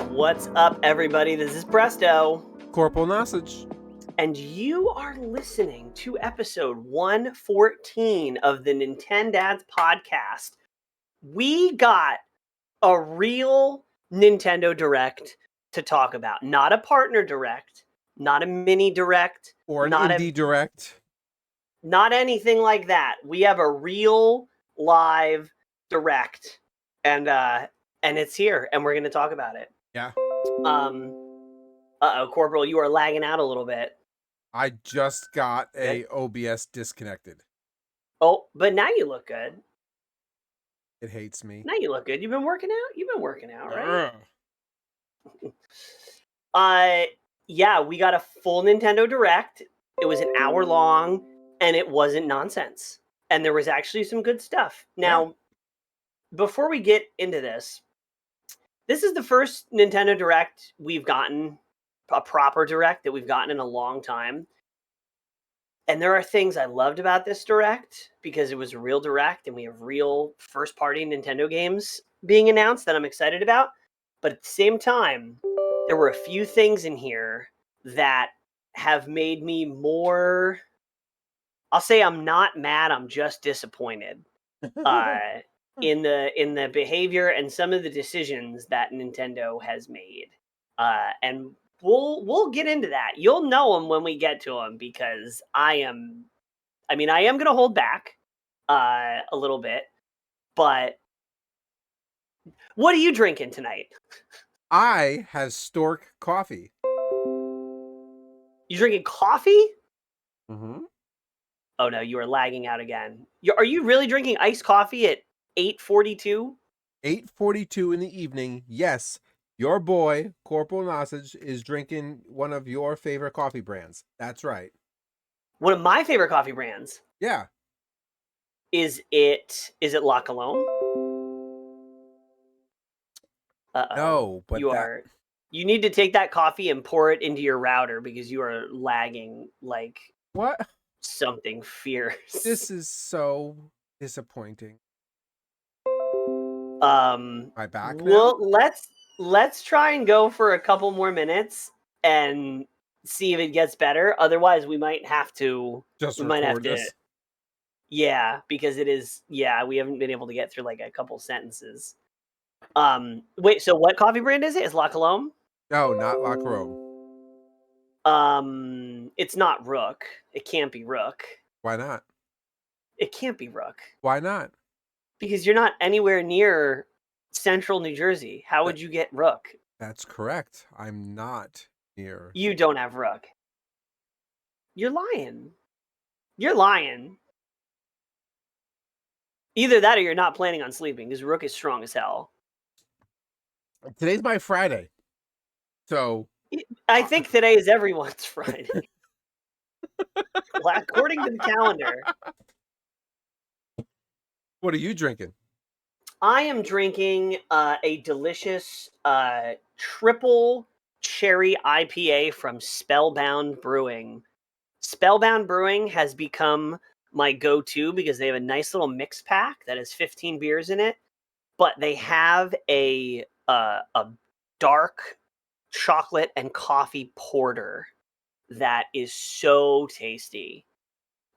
What's up, everybody? This is Presto, CorporalNosaj. and you are listening to episode 114 of the Nintendads podcast. We got a real Nintendo Direct to talk about. Not a partner Direct, not a mini Direct, Or an not indie direct. not anything like that. We have a real live Direct, and it's here, and we're going to talk about it. Yeah. Corporal, you are lagging out a little bit. I just got a OBS disconnected. Oh, but now you look good. It hates me. Now you look good. You've been working out? You've been working out, right? Yeah, we got a full Nintendo Direct. It was an hour long, and it wasn't nonsense. And there was actually some good stuff. Now, before we get into this is the first Nintendo Direct we've gotten, a proper Direct that we've gotten in a long time. And there are things I loved about this Direct because it was a real Direct and we have real first-party Nintendo games being announced that I'm excited about. But at the same time, there were a few things in here that have made me more... I'll say I'm not mad, I'm just disappointed in the behavior and some of the decisions that Nintendo has made. And we'll get into that. You'll know them when we get to them because I am going to hold back a little bit, but what are you drinking tonight? I have Stork coffee. You drinking coffee? Mm-hmm. Oh no, you are lagging out again. Are you really drinking iced coffee at 8:42? 8:42 in the evening. Yes, your boy, CorporalNosaj, is drinking one of your favorite coffee brands. That's right. One of my favorite coffee brands. Yeah. Is it La Colombe? No, but you need to take that coffee and pour it into your router because you are lagging like what? Something fierce. This is so disappointing. Am I back now? Well, let's try and go for a couple more minutes and see if it gets better. Otherwise, we might have to record this. Yeah, because it is. Yeah, we haven't been able to get through like a couple sentences. Wait. So, what coffee brand is it? Is La Colombe? No, not La Colombe. It's not Rook. It can't be Rook. Why not? It can't be Rook. Why not? Because you're not anywhere near central New Jersey. How would you get Rook? That's correct. I'm not near. You don't have Rook. You're lying. You're lying. Either that or you're not planning on sleeping because Rook is strong as hell. Today's my Friday. So I think today is everyone's Friday. According to the calendar. What are you drinking? I am drinking a delicious triple cherry IPA from Spellbound Brewing. Spellbound Brewing has become my go-to because they have a nice little mix pack that has 15 beers in it, but they have a dark chocolate and coffee porter that is so tasty.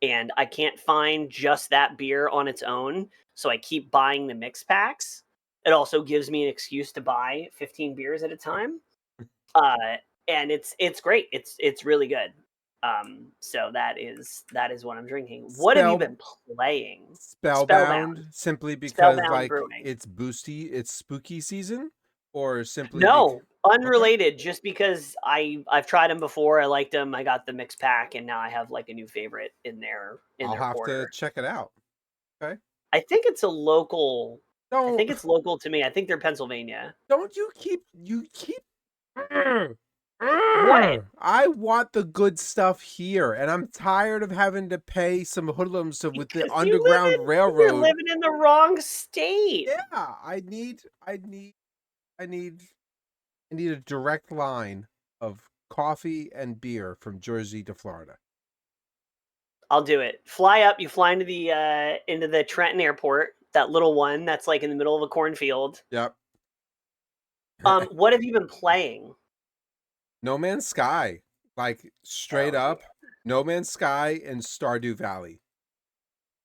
And I can't find just that beer on its own, so I keep buying the mix packs. It also gives me an excuse to buy 15 beers at a time. And it's great. It's really good. So that is what I'm drinking. What have you been playing? Spellbound. Simply because Spellbound Brewing. It's boosty, it's spooky season, or simply unrelated. Okay. Just because I've tried them before, I liked them. I got the mix pack, and now I have like a new favorite in there. I'll have to check it out. Okay. I think it's a local. I think it's local to me. I think they're Pennsylvania. Don't you keep. What? I want the good stuff here, and I'm tired of having to pay some hoodlums with the Underground Railroad. You're living in the wrong state. Yeah, I need a direct line of coffee and beer from Jersey to Florida. I'll do it. Fly up. You fly into the Trenton Airport, that little one that's like in the middle of a cornfield. Yep. What have you been playing? No Man's Sky. Like, straight Hell up, No Man's Sky and Stardew Valley.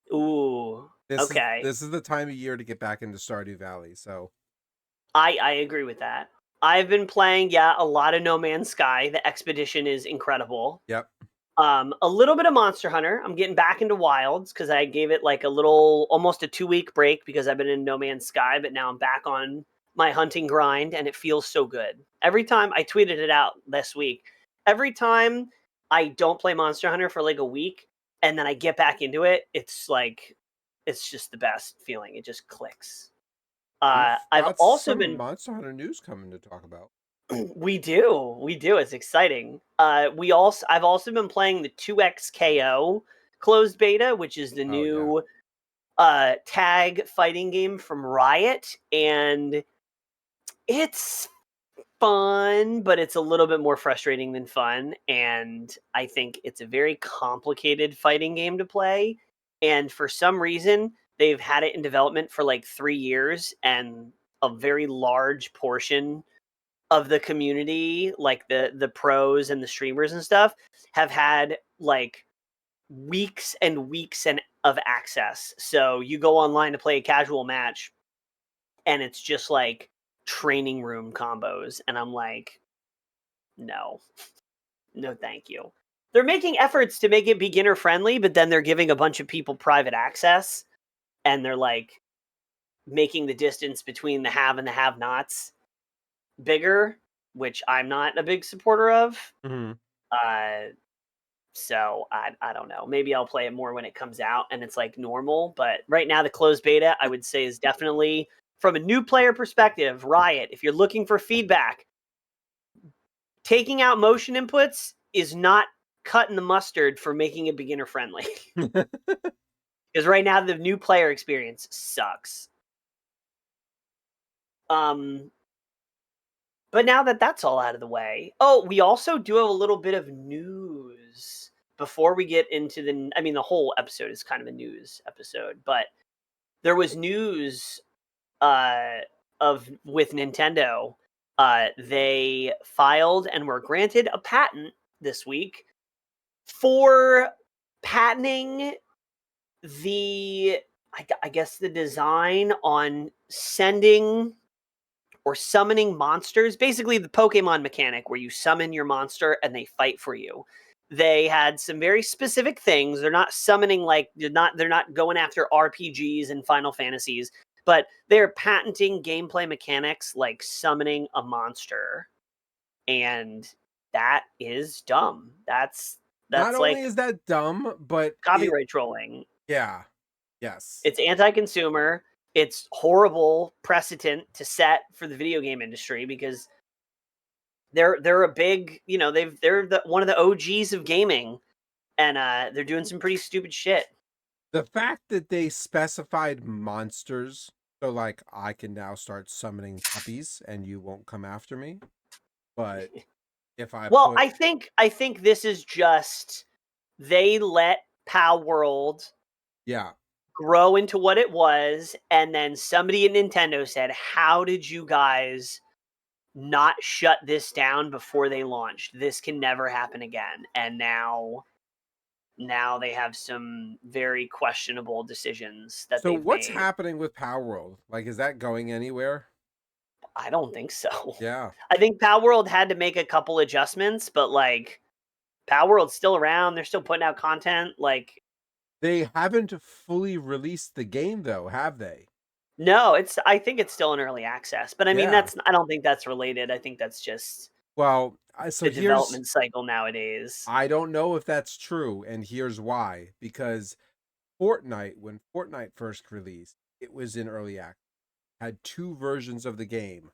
yeah. Ooh. Okay. This is the time of year to get back into Stardew Valley. So I agree with that. I've been playing, a lot of No Man's Sky. The expedition is incredible. yep. A little bit of Monster Hunter. I'm getting back into Wilds because I gave it like almost a 2-week break because I've been in No Man's Sky, but now I'm back on my hunting grind and it feels so good. Every time I tweeted it out this week, every time I don't play Monster Hunter for like a week and then I get back into it, it's just the best feeling. It just clicks. We've I've got also some been Monster Hunter news coming to talk about. we do. It's exciting. I've also been playing the 2XKO closed beta, which is the new tag fighting game from Riot, and it's fun, but it's a little bit more frustrating than fun, and I think it's a very complicated fighting game to play, and for some reason they've had it in development for like 3 years, and a very large portion of the community, like the pros and the streamers and stuff, have had like weeks and weeks of access. So you go online to play a casual match and it's just like training room combos, and I'm like, no. No thank you. They're making efforts to make it beginner friendly, but then they're giving a bunch of people private access, and they're like making the distance between the have and the have nots bigger, which I'm not a big supporter of. Mm-hmm. So I don't know. Maybe I'll play it more when it comes out and it's like normal. But right now, the closed beta, I would say, is definitely, from a new player perspective, Riot. If you're looking for feedback, taking out motion inputs is not cutting the mustard for making it beginner friendly. Because right now, the new player experience sucks. But now that that's all out of the way, we also do have a little bit of news before we get into the whole episode is kind of a news episode, but there was news with Nintendo. They filed and were granted a patent this week for patenting I guess the design on sending or summoning monsters, basically the Pokemon mechanic where you summon your monster and they fight for you. They had some very specific things. They're not summoning they're not going after RPGs and Final Fantasies, but they're patenting gameplay mechanics like summoning a monster. And that is dumb. That's Not only like is that dumb, but copyright trolling. Yeah. Yes. It's anti-consumer. It's horrible precedent to set for the video game industry because they're a big, they're one of the OGs of gaming, and they're doing some pretty stupid shit. The fact that they specified monsters, so like I can now start summoning puppies and you won't come after me. But if I think this is just they let Pal World grow into what it was, and then somebody at Nintendo said, "How did you guys not shut this down before they launched? This can never happen again." And now they have some very questionable decisions that they've what's made. happening with Power World? Like, is that going anywhere? I don't think so. Yeah. I think Power World had to make a couple adjustments, but like Power World's still around. They're still putting out content. Like, they haven't fully released the game though, have they? No, I think it's still in early access. But I mean, I don't think that's related. I think that's just the development cycle nowadays. I don't know if that's true, and here's why. Because Fortnite, when Fortnite first released, it was in early access. Had 2 versions of the game.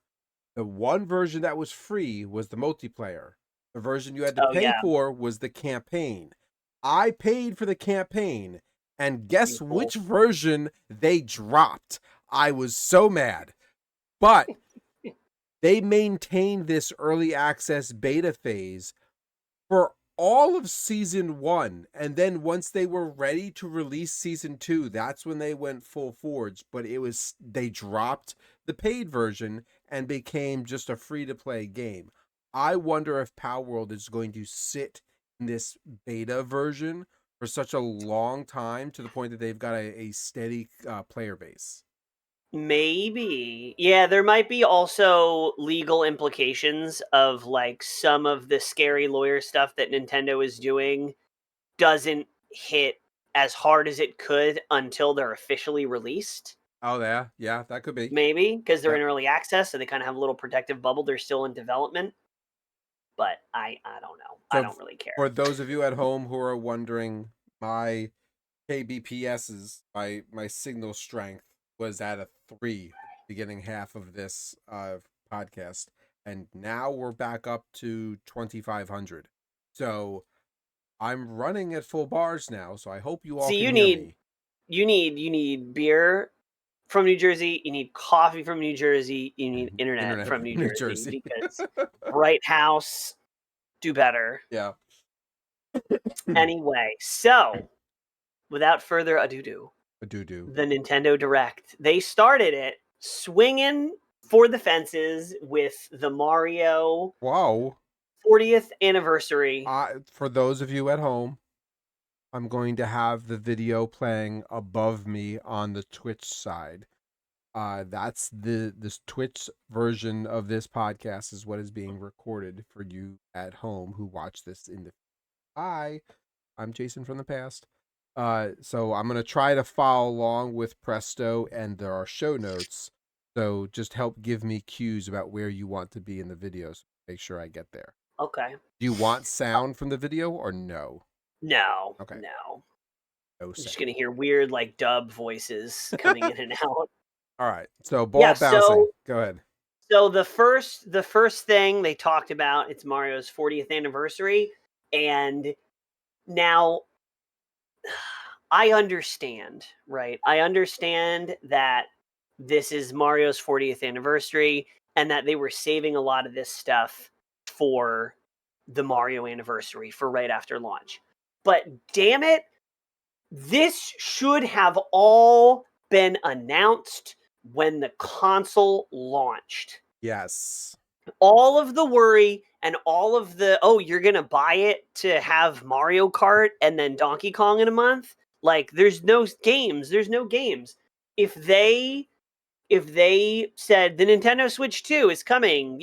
The one version that was free was the multiplayer. The version you had to pay for was the campaign. I paid for the campaign, and guess which version they dropped? I was so mad. But they maintained this early access beta phase for all of season 1, and then once they were ready to release season 2, that's when they went full forge. But they dropped the paid version and became just a free-to-play game. I wonder if Power World is going to sit in this beta version for such a long time, to the point that they've got a steady player base. Maybe. Yeah, there might be also legal implications of like some of the scary lawyer stuff that Nintendo is doing doesn't hit as hard as it could until they're officially released. Oh yeah, that could be. Maybe because they're Yep. in early access, so they kind of have a little protective bubble. They're still in development, but I don't know. I So don't really care. for those of you at home who are wondering, my KBPS's, my signal strength was at a 3 beginning half of this podcast, and now we're back up to 2500. So I'm running at full bars now, so I hope you all See, can hear me. you need beer from New Jersey, you need coffee from New Jersey, you need internet Internet from New New Jersey Jersey. because Bright House do better. Yeah. Anyway, so without further ado, A doo-doo. the Nintendo Direct. They started it swinging for the fences with the Mario Wow. 40th anniversary. For those of you at home, I'm going to have the video playing above me on the Twitch side. That's this Twitch version of this podcast is what is being recorded for you at home who watch this in the. Hi, I'm Jason from the past. So I'm gonna try to follow along with Presto, and there are show notes. So just help give me cues about where you want to be in the videos. Make sure I get there. Okay. Do you want sound from the video or no? No. Okay, No. no I'm just sound. gonna hear weird like dub voices coming in and out. All right. So Yeah, ball bouncing. Go ahead. so the first thing they talked about, it's Mario's 40th anniversary, and now I understand, right? I understand that this is Mario's 40th anniversary and that they were saving a lot of this stuff for the Mario anniversary for right after launch. But damn it, this should have all been announced when the console launched. Yes. All of the worry and all of the, oh, you're going to buy it to have Mario Kart and then Donkey Kong in a month? Like there's no games, If they said the Nintendo Switch 2 is coming,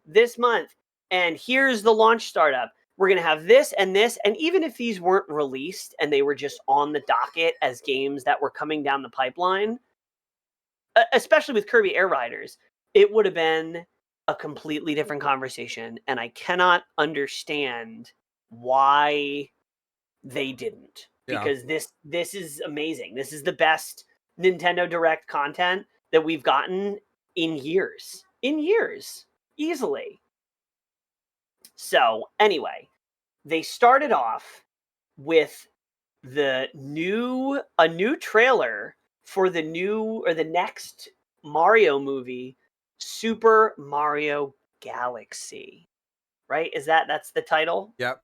this month and here's the launch startup. We're going to have this, and even if these weren't released and they were just on the docket as games that were coming down the pipeline, especially with Kirby Air Riders, it would have been a completely different conversation. And I cannot understand why they didn't. Yeah. Because this is amazing. This is the best Nintendo Direct content that we've gotten in years. In years. Easily. So anyway, they started off with a new trailer for the next Mario movie, Super Mario Galaxy. Right? That's the title? Yep.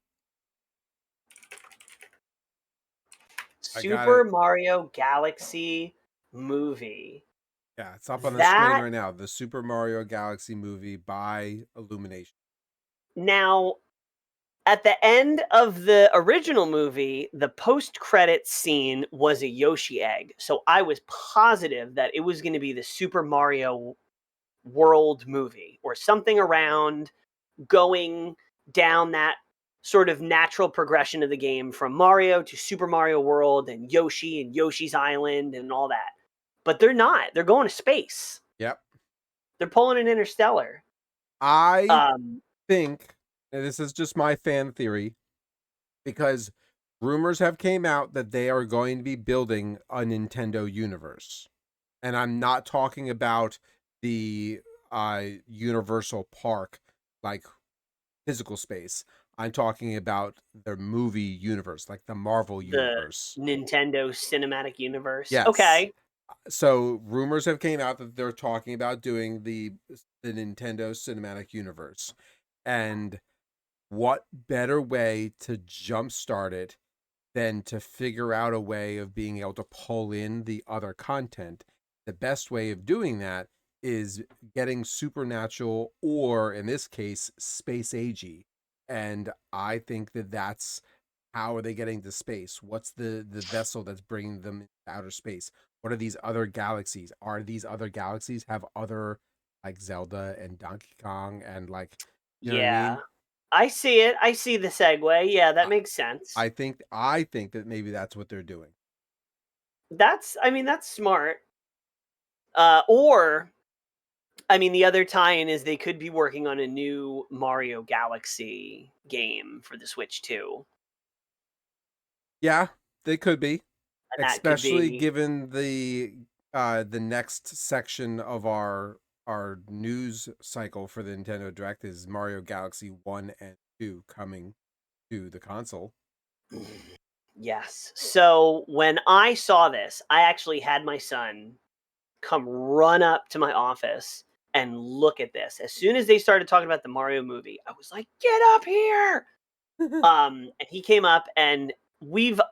I got Super it. Mario Galaxy movie. Yeah, it's up on the screen That right now. The Super Mario Galaxy movie by Illumination. now at the end of the original movie, the post-credits scene was a Yoshi egg. So I was positive that it was going to be the Super Mario World movie or something around going down that sort of natural progression of the game from Mario to Super Mario World and Yoshi's Island and all that. But they're not. They're going to space. Yep. They're pulling an Interstellar. I Um, think, and this is just my fan theory, because rumors have came out that they are going to be building a Nintendo universe. And I'm not talking about the Universal Park, like physical space. I'm talking about the movie universe, like the Marvel the universe. Nintendo Cinematic Universe. Yes. Okay. So rumors have came out that they're talking about doing the Nintendo Cinematic Universe. And what better way to jumpstart it than to figure out a way of being able to pull in the other content? The best way of doing that is getting supernatural, or in this case, space agey. And I think that that's how are they getting to space? What's the vessel that's bringing them into outer space? What are these other galaxies? Are these other galaxies have other, like Zelda and Donkey Kong and like, you know what I Yeah. mean? I see it. I see the segue. Yeah, that I, makes sense. I think that maybe that's what they're doing. I mean, that's smart. Or, I mean, the other tie-in is they could be working on a new Mario Galaxy game for the Switch too, Yeah, they could be, and that could especially be given the next section of our news cycle for the Nintendo Direct is Mario Galaxy 1 and 2 coming to the console. yes. So when I saw this, I actually had my son come run up to my office and look at this. As soon as they started talking about the Mario movie, I was like, "Get up here!" And he came up, and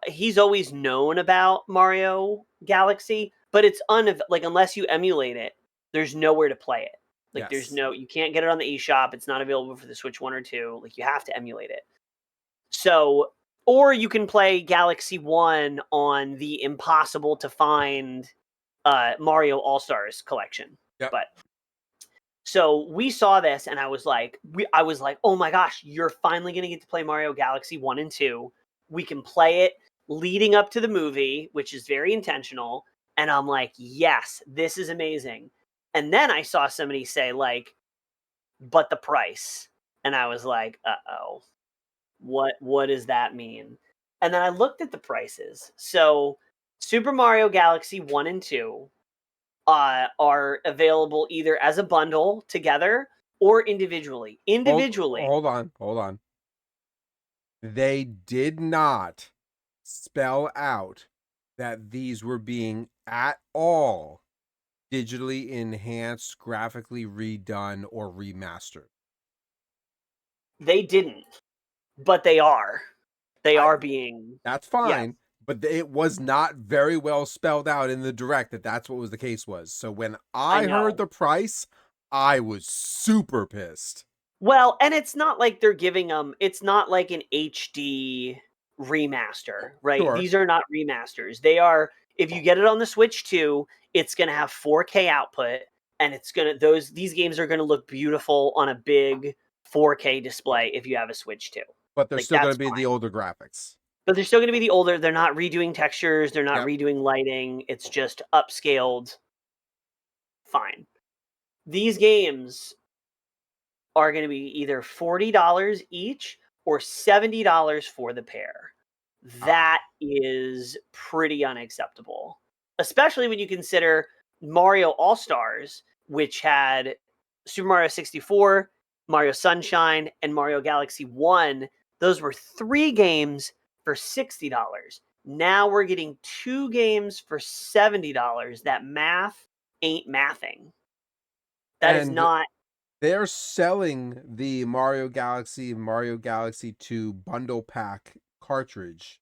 he's always known about Mario Galaxy, but it's like unless you emulate it, there's nowhere to play it. Like Yes. you can't get it on the eShop. It's not available for the Switch 1 or 2. Like you have to emulate it. So, or you can play Galaxy 1 on the impossible to find Mario All Stars collection. Yep. But so we saw this, and I was like, oh my gosh, you're finally gonna get to play Mario Galaxy 1 and 2. We can play it leading up to the movie, which is very intentional. And I'm like, yes, this is amazing. And then I saw somebody say, like, but the price. And I was like, uh-oh. What does that mean? And then I looked at the prices. So Super Mario Galaxy 1 and 2 are available either as a bundle together or individually. Individually, Hold on. They did not spell out that these were being at all digitally enhanced, graphically redone, or remastered. they didn't, but they are. They I are being, That's yes, fine, but it was not very well spelled out in the direct that that's what was the case was. So when I I heard know. the price, I was super pissed. Well, and it's not like they're giving them, it's not like an HD remaster, right? Sure, These are not remasters. They are, if you get it on the Switch 2, it's going to have 4K output, and these games are going to look beautiful on a big 4K display if you have a Switch 2. but they're Like still going that's to be the fine. older graphics. But they're still going to be the older, they're not redoing textures, they're not Yep. redoing lighting, it's just upscaled. Fine. These games are going to be either $40 each or $70 for the pair. Ah. That is pretty unacceptable, especially when you consider Mario All Stars, which had Super Mario 64, Mario Sunshine, and Mario Galaxy 1. Those were 3 games for $60. Now we're getting 2 games for $70. That math ain't mathing. That is And not. they're selling the Mario Galaxy 2 bundle pack cartridge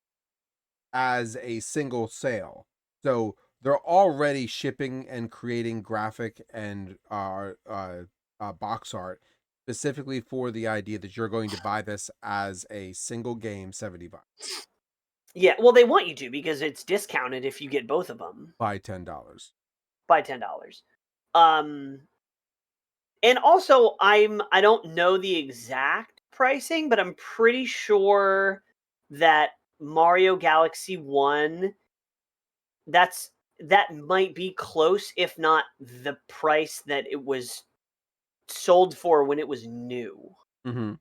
as a single sale. So they're already shipping and creating graphic and box art specifically for the idea that you're going to buy this as a single game, $70. Yeah, well, they want you to because it's discounted if you get both of them Buy $10. by $10. Um, and also, I don't know the exact pricing, but I'm pretty sure that Mario Galaxy 1 that might be close, if not the price that it was sold for when it was new, Mm-hmm.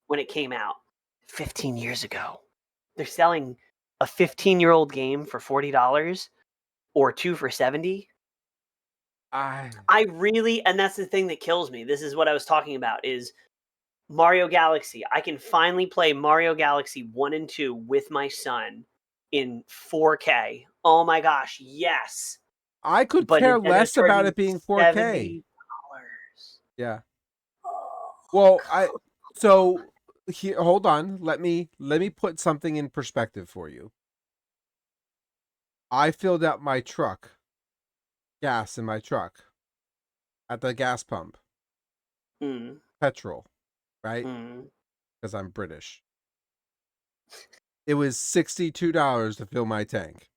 when it came out 15 years ago. They're selling a 15-year-old game for $40 or 2 for 70. I And that's the thing that kills me. This is what I was talking about is Mario Galaxy. I can finally play Mario Galaxy 1 and 2 with my son in 4K. Oh my gosh, yes. I could But care Nintendo's less about charging it being 4K. $70. Yeah. Oh, Well, come so Here, hold on. Let me put something in perspective for you. I filled up my truck, gas in my truck at the gas pump, Mm, petrol, right? mm. Because I'm British. It was $62 to fill my tank,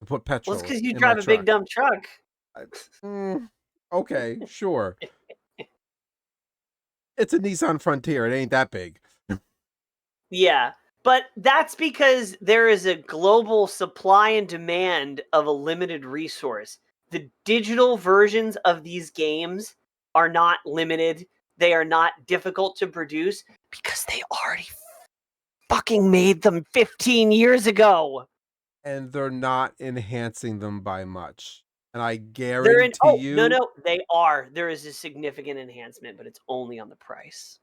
to put Well, it's petrol because you in my drive a big truck. dumb truck. I, okay, sure. It's a Nissan Frontier. It ain't that big. Yeah, but that's because there is a global supply and demand of a limited resource. The digital versions of these games are not limited. They are not difficult to produce because they already fucking made them 15 years ago. And they're not enhancing them by much. And I They're in. guarantee Oh, no, you, no, they are. There is a significant enhancement, but it's only on the price.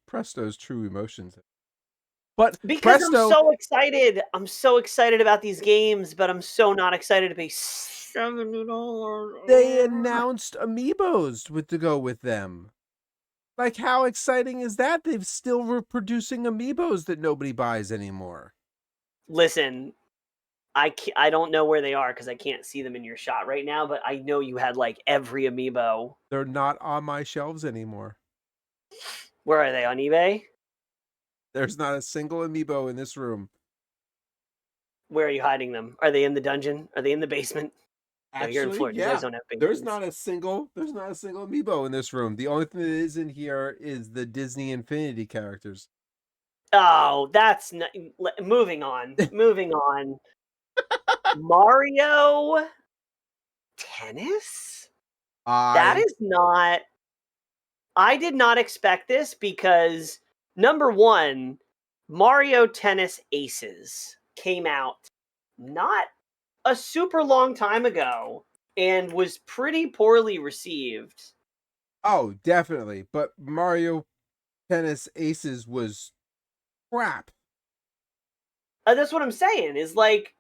Presto's true emotions. But Because I'm Presto, so excited. I'm so excited about these games, but I'm so not excited to pay $70. they announced amiibos with to go with them. Like, how exciting is that? They've still were producing amiibos that nobody buys anymore. Listen, I don't know where they are because I can't see them in your shot right now, but I know you had like every amiibo. They're not on my shelves anymore. Where are they, on eBay? There's not a single amiibo in this room. Where are you hiding them? Are they in the dungeon? Are they in the basement? No, you're in Actually, Florida. You guys yeah. don't have There's basements. not a single amiibo in this room. The only thing that is in here is the Disney Infinity characters. Oh, that's not, moving on. Moving on. Mario Tennis? That I is not. I did not expect this because number one, Mario Tennis Aces came out not a super long time ago and was pretty poorly received. Oh, definitely. But Mario Tennis Aces was crap. That's what I'm saying. Is like,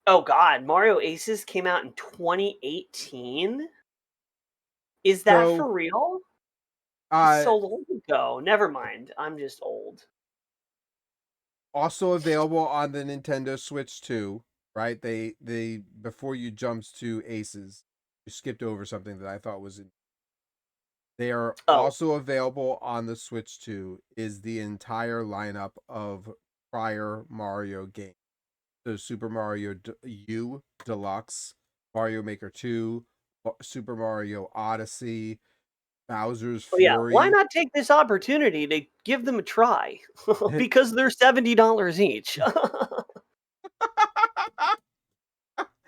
oh god, Mario Aces came out in 2018. Is that So, for real? That's uh, so long ago. Never mind. I'm just old. also available on the Nintendo Switch too, right? They before you jumped to Aces, you skipped over something that I thought was they are Oh, also available on the Switch too, is the entire lineup of prior Mario games. So Super Mario U Deluxe, Mario Maker 2, Super Mario Odyssey, Bowser's oh yeah. Why Fury. not take this opportunity to give them a try? Because they're $70 each.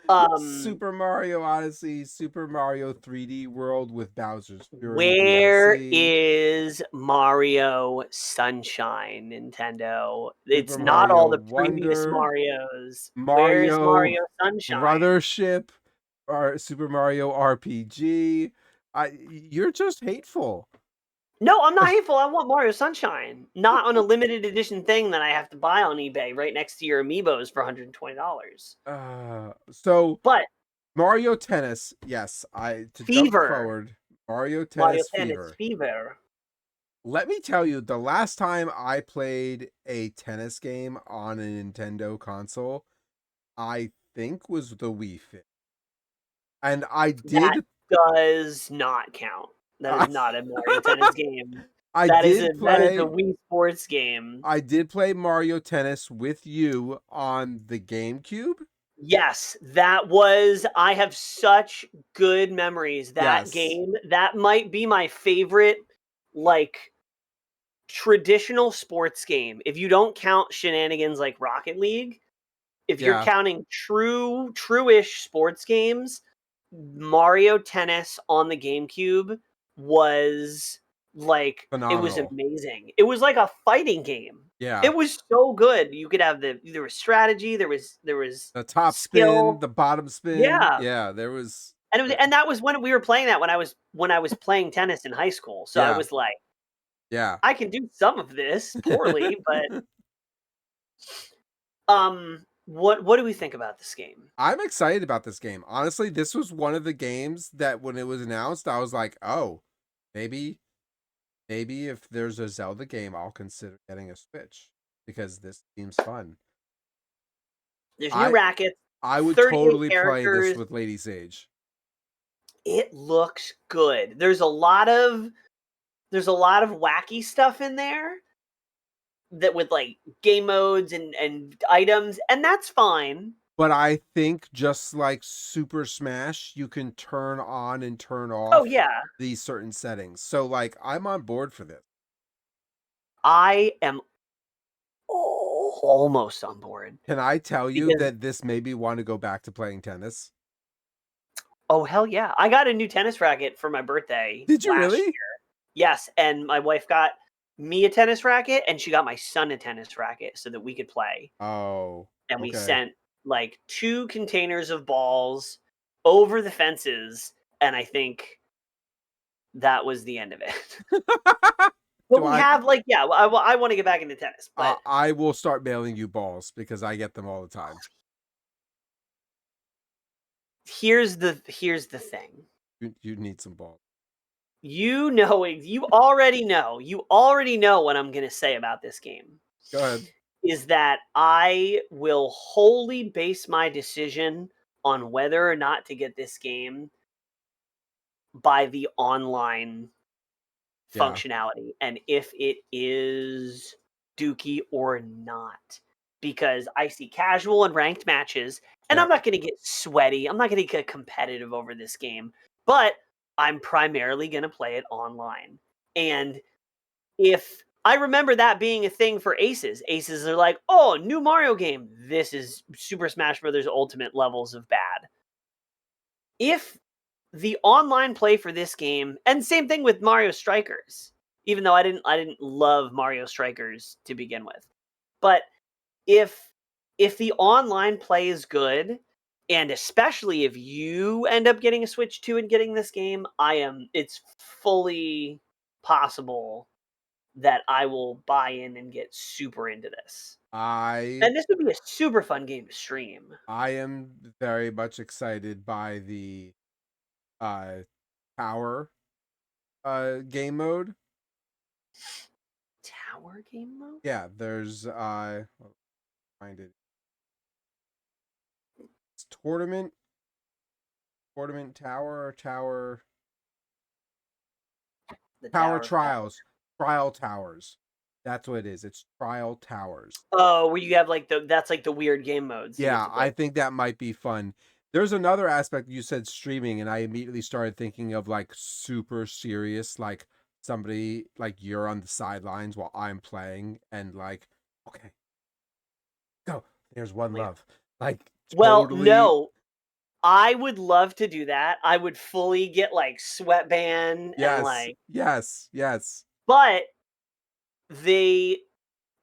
um, Super Mario Odyssey, Super Mario 3D World with Bowser's Fury where DLC, is Mario Sunshine, Nintendo? It's Super not all Mario the previous Wonder, Marios. Where's Mario Mario Sunshine? Brothership, or Super Mario RPG. You're just hateful. No, I'm not hateful. I want Mario Sunshine, not on a limited edition thing that I have to buy on eBay right next to your amiibos for $120. So But Mario Tennis, yes, I to jump Fever, forward, Mario Mario Tennis Tennis Fever. Fever. Let me tell you, the last time I played a tennis game on a Nintendo console, I think was the Wii Fit. And That does not count. That is I, not a Mario Tennis game. I That is a did play Wii Sports game. I did play Mario Tennis with you on the GameCube. Yes, that was. I have such good memories. That Yes. game, that might be my favorite, like, traditional sports game. If you don't count shenanigans like Rocket League, if you're Yeah. counting true-ish sports games, Mario Tennis on the GameCube was like, it was Phenomenal. amazing. It was like a fighting game. Yeah. It was so good. You could have there was strategy, there was The top spin, skill. the bottom spin. Yeah. Yeah, there was And that was when we were playing that when I was playing tennis in high school. So I yeah. was like, Yeah. I can do some of this poorly, but um What do we think about this game? I'm excited about this game. Honestly, this was one of the games that when it was announced, I was like, oh, maybe if there's a Zelda game, I'll consider getting a Switch because this seems fun. There's new I rackets, I would 38 totally play this characters. with Lady Sage. It looks good. There's a lot of wacky stuff in there that with like game modes and items, and that's fine. But I think just like Super Smash, you can turn on and turn Oh off yeah, these certain settings. So like I'm on board for this. I am almost on board Can I tell you because that this made me want to go back to playing tennis? oh hell yeah, I got a new tennis racket for my birthday Did you last really? year. Yes, and my wife got me a tennis racket, and she got my son a tennis racket so that we could play. Oh, And we okay. sent like 2 containers of balls over the fences, and I think that was the end of it. But Do we I have like yeah, I want to get back into tennis, but I will start mailing you balls because I get them all the time. here's the thing. You need some balls. You already know what I'm going to say about this game. Go ahead. Is that I will wholly base my decision on whether or not to get this game by the online Yeah. functionality and if it is dookie or not. Because I see casual and ranked matches, and I'm Yep. not going to get sweaty. I'm not going to get competitive over this game, but I'm primarily going to play it online. And if I remember that being a thing for aces, aces are like, oh, new Mario game. This is Super Smash Brothers Ultimate levels of bad. If the online play for this game, and same thing with Mario Strikers, even though I didn't love Mario Strikers to begin with. But if the online play is good, and especially if you end up getting a Switch 2 and getting this game, it's fully possible that I will buy in and get super into this. I And this would be a super fun game to stream. I am very much excited by the uh tower game mode. Tower game mode? Yeah, there's find it. It's tournament The tower Tower of Power. trial towers. That's what it is. It's trial towers. Oh, where you have like that's like the weird game modes you get Yeah, to play. I think that might be fun. There's another aspect you said streaming, and I immediately started thinking of like super serious, like somebody like you're on the sidelines while I'm playing, and like, okay, go. There's one love. Like Well, totally. no, I would love to do that. I would fully get like sweatband and Yes, like, yes, yes. but they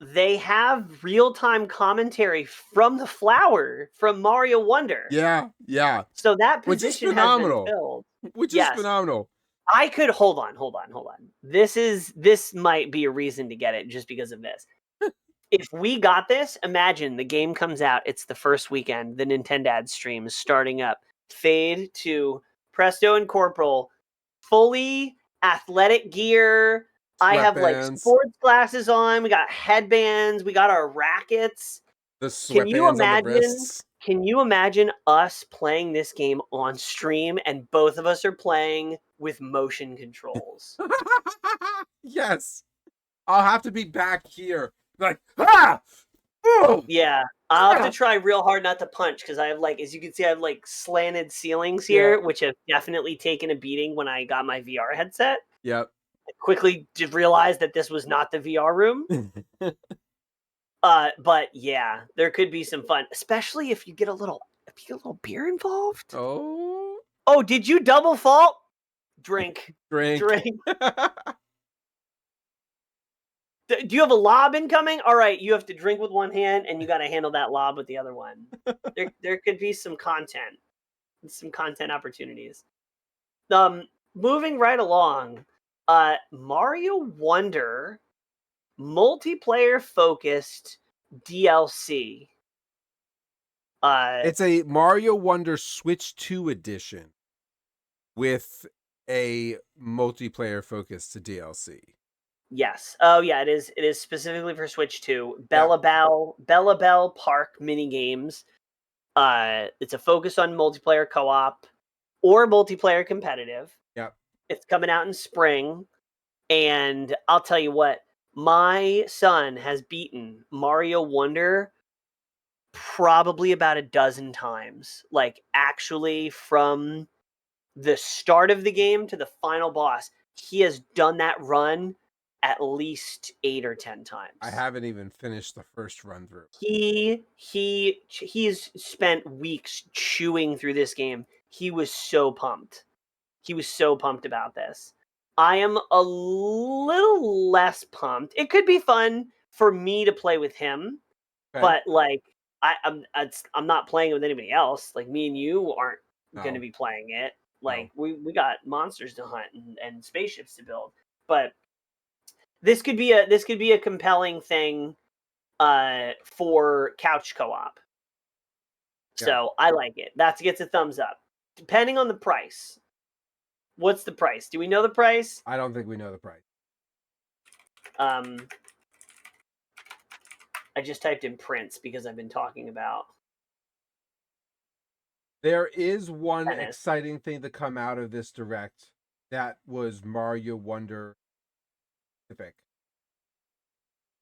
they have real-time commentary from the flower from Mario Wonder. Yeah, yeah. So that Which is position has been phenomenal. filled. Which is Yes. phenomenal. I could hold on. This might be a reason to get it just because of this. If we got this, imagine the game comes out, it's the first weekend, the Nintendads stream is starting up. Fade to Presto and Corporal, fully athletic gear. I have like Sweatbands. sports glasses on, we got headbands, we got our rackets. The Can you sweatbands on the imagine wrists. us playing this game on stream and both of us are playing with motion controls? Yes. I'll have to be back here. Like, ah! Oh! Yeah, I'll have to Ah! try real hard not to punch because I have like, as you can see, I have like slanted ceilings Yeah. here, which have definitely taken a beating when I got my VR headset. Yep. I quickly did realize that this was not the VR room. But yeah, there could be some fun, especially if you get a little beer involved. Oh. Oh, did you double fault? Drink, Drink. drink. Do you have a lob incoming? All right, you have to drink with one hand, and you got to handle that lob with the other one. There could be some content opportunities. Moving right along, Mario Wonder multiplayer focused DLC. It's a Mario Wonder Switch 2 edition with a multiplayer focus to DLC. Yes. Oh yeah, it is. It is specifically for Switch 2. Yep. Bella Bell Park mini games. It's a focus on multiplayer co-op or multiplayer competitive. Yep. It's coming out in spring, and I'll tell you what, my son has beaten Mario Wonder probably about a dozen times. Like actually from the start of the game to the final boss, he has done that run at least 8 or 10 times. I haven't even finished the first run through. He's spent weeks chewing through this game. He was so pumped. He was so pumped about this. I am a little less pumped. It could be fun for me to play with him, Okay. but like I'm not playing with anybody else. Like me and you aren't going to No. be playing it. Like No. we got monsters to hunt and spaceships to build. But this could be a compelling thing for couch co-op. Yeah. So I like it. That gets a thumbs up. Depending on the price. What's the price? Do we know the price? I don't think we know the price. I just typed in Prince because I've been talking about There is one tennis. exciting thing to come out of this direct that was Mario Wonder specific,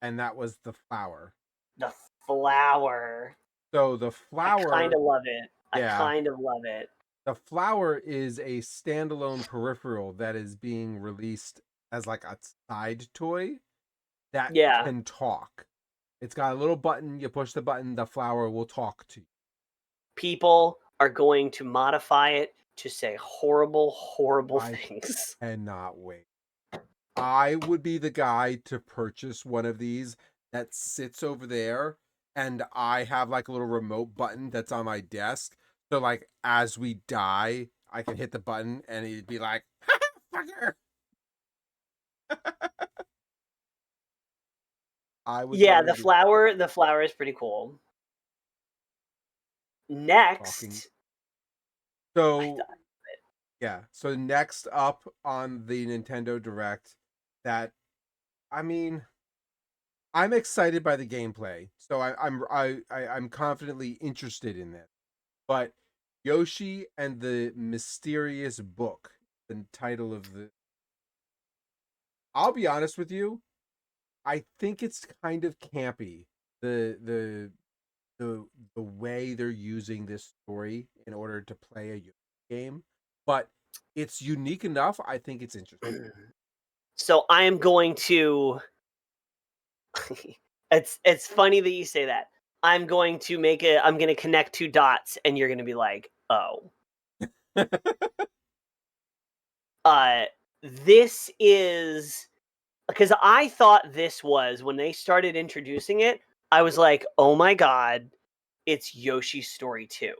and that was the flower. The flower. So the flower, I kind of love it. yeah. I kind of love it. The flower is a standalone peripheral that is being released as like a side toy that Yeah. can talk. It's got a little button. You push the button, the flower will talk to you. People are going to modify it to say horrible, horrible things. I cannot wait. I would be the guy to purchase one of these that sits over there, and I have like a little remote button that's on my desk. So like as we die, I can hit the button and it'd be like, fucker. I would Yeah, totally do the flower is pretty cool. Next, talking. So yeah, so next up on the Nintendo Direct, that I mean, I'm excited by the gameplay, so I'm confidently interested in this. But Yoshi and the Mysterious Book, the title of the. I'll be honest with you, I think it's kind of campy. The way they're using this story in order to play a Yoshi game, but it's unique enough. I think it's interesting. so I am going to. It's funny that you say that. I'm going to connect two dots, and you're going to be like, oh. This is because I thought this was when they started introducing it. I was like, oh my god, it's Yoshi's Story 2.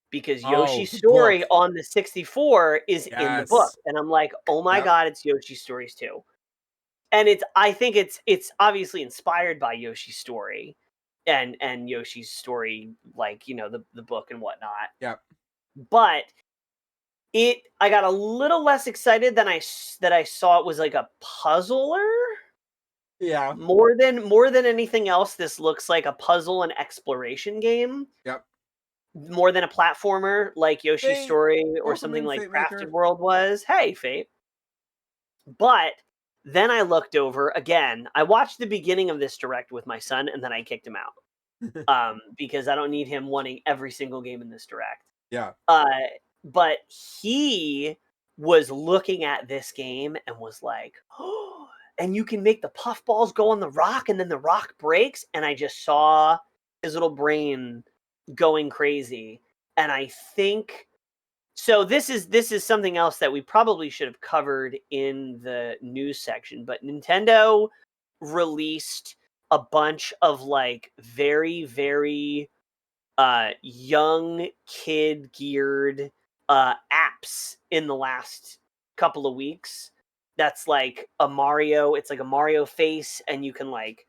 Because Yoshi's Story Book. on the 64 is in the book. Yes. And I'm like, oh my Yep. god, it's Yoshi's Stories 2. And I think it's obviously inspired by Yoshi's Story and Yoshi's Story, like, you know, the book and whatnot. Yep. But I got a little less excited than I saw it was like a puzzler. Yeah. More than anything else, this looks like a puzzle and exploration game. Yep. More than a platformer like Yoshi's Story or Welcome something in, like Fate Crafted Maker. World was. Hey, Fate. But then I looked over again. I watched the beginning of this direct with my son, and then I kicked him out because I don't need him wanting every single game in this direct. Yeah. But he was looking at this game and was like, oh, and you can make the puffballs go on the rock and then the rock breaks. And I just saw his little brain going crazy. And I think so this is something else that we probably should have covered in the news section, but Nintendo released a bunch of like very, very young kid geared apps in the last couple of weeks. That's like it's like a Mario face, and you can like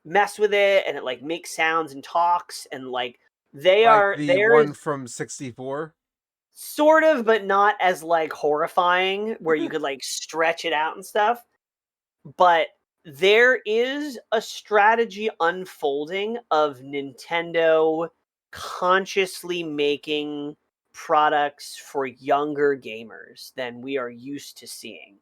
mess with it, and it like makes sounds and talks, and like Like the one there's from 64? sort of, but not as like horrifying where you could like stretch it out and stuff. But there is a strategy unfolding of Nintendo consciously making products for younger gamers than we are used to seeing.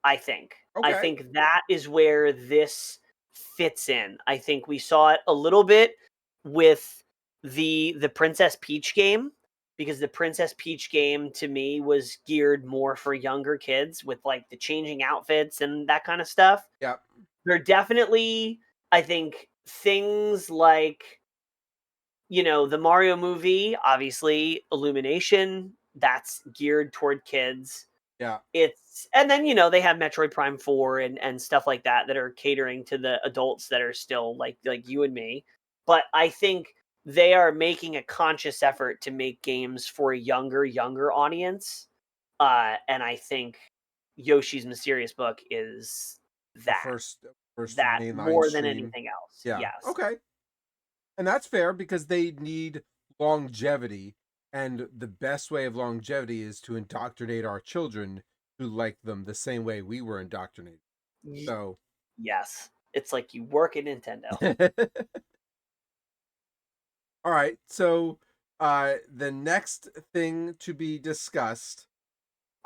I think. I Okay. think that is where this fits in. I think we saw it a little bit with the Princess Peach game, because the Princess Peach game to me was geared more for younger kids with like the changing outfits and that kind of stuff. Yep. There are definitely, I think, things like, the Mario movie, obviously, Illumination, that's geared toward kids. Yeah. And then they have Metroid Prime 4 and stuff like that that are catering to the adults that are still like you and me. But I think they are making a conscious effort to make games for a younger audience. And I think Yoshi's Mysterious Book is The that first that mainline more than stream. anything else. Yeah. Yes. Okay. And that's fair because they need longevity. And the best way of longevity is to indoctrinate our children to like them the same way we were indoctrinated. Y- So, yes. It's like you work at Nintendo. all right. So, the next thing to be discussed,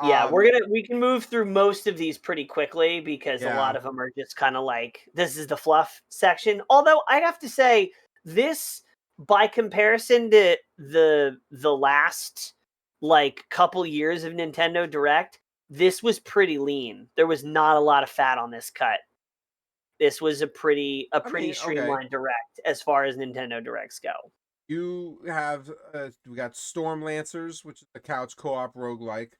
Yeah, um, we can move through most of these pretty quickly because a lot yeah, of them are just kind of like this is the fluff section. Although I have to say this, by comparison to the last like couple years of Nintendo Direct, this was pretty lean. There was not a lot of fat on this cut. This was a pretty I mean, okay. streamlined Direct as far as Nintendo Directs go. You have we got Storm Lancers, which is a couch co-op roguelike.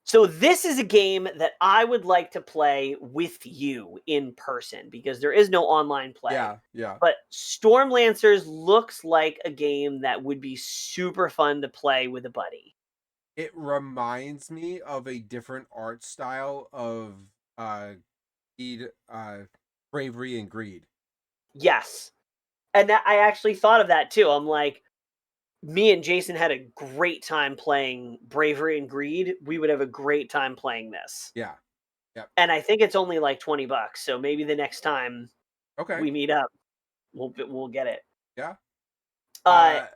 So this is a game that I would like to play with you in person because there is no online play. Yeah, yeah. But Storm Lancers looks like a game that would be super fun to play with a buddy. It reminds me of a different art style of uh greed, bravery and greed. Yes. And that I actually thought of that too. I'm like, me and Jason had a great time playing Bravery and Greed. We would have a great time playing this. Yeah. Yep. And I think it's only like $20, so maybe the next time Okay. we meet up, we'll get it. Yeah. Uh Uh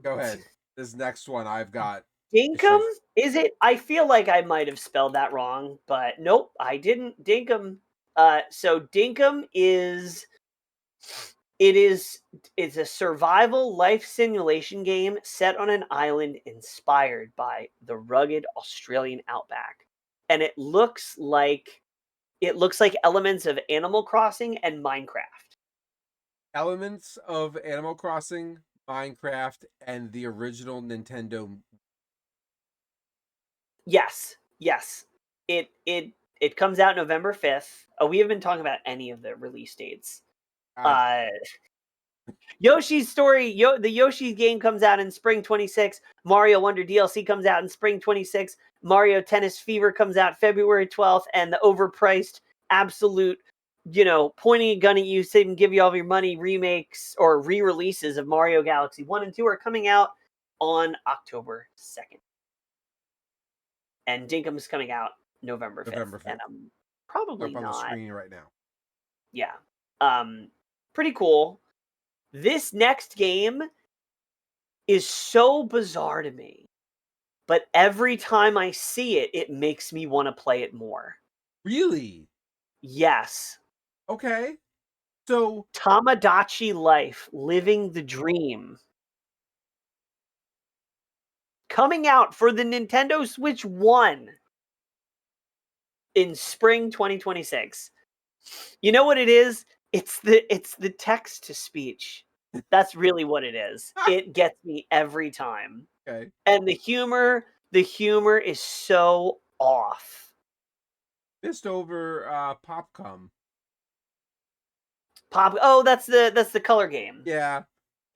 Go ahead. This next one I've got Dinkum? issues. Is it? I feel like I might have spelled that wrong, but nope, I didn't. Dinkum. So Dinkum is it is it's a survival life simulation game set on an island inspired by the rugged Australian outback. And it looks like elements of Animal Crossing and Minecraft. Elements of Animal Crossing, Minecraft, and the original Nintendo. Yes. Yes. It comes out November 5th. Oh, we haven't been talking about any of the release dates. Uh, Uh Yoshi's Story, the Yoshi game comes out in spring 26. Mario Wonder DLC comes out in spring 26. Mario Tennis Fever comes out February 12th, and the overpriced, absolute, pointing a gun at you, saying give you all of your money remakes or re-releases of Mario Galaxy 1 and 2 are coming out on October 2nd. And Dinkum is coming out November 5th. November And 5th. I'm probably Up on the not. screen right now. Yeah. Pretty cool. This next game is so bizarre to me, but every time I see it, it makes me want to play it more. Really? Yes. Okay. So, Tamagotchi Life, Living the Dream. Coming out for the Nintendo Switch 1 in spring 2026. You know what it is? It's the text to speech. That's really what it is. It gets me every time. okay. And the humor is so off. Missed over Popcom. That's the color game. Yeah.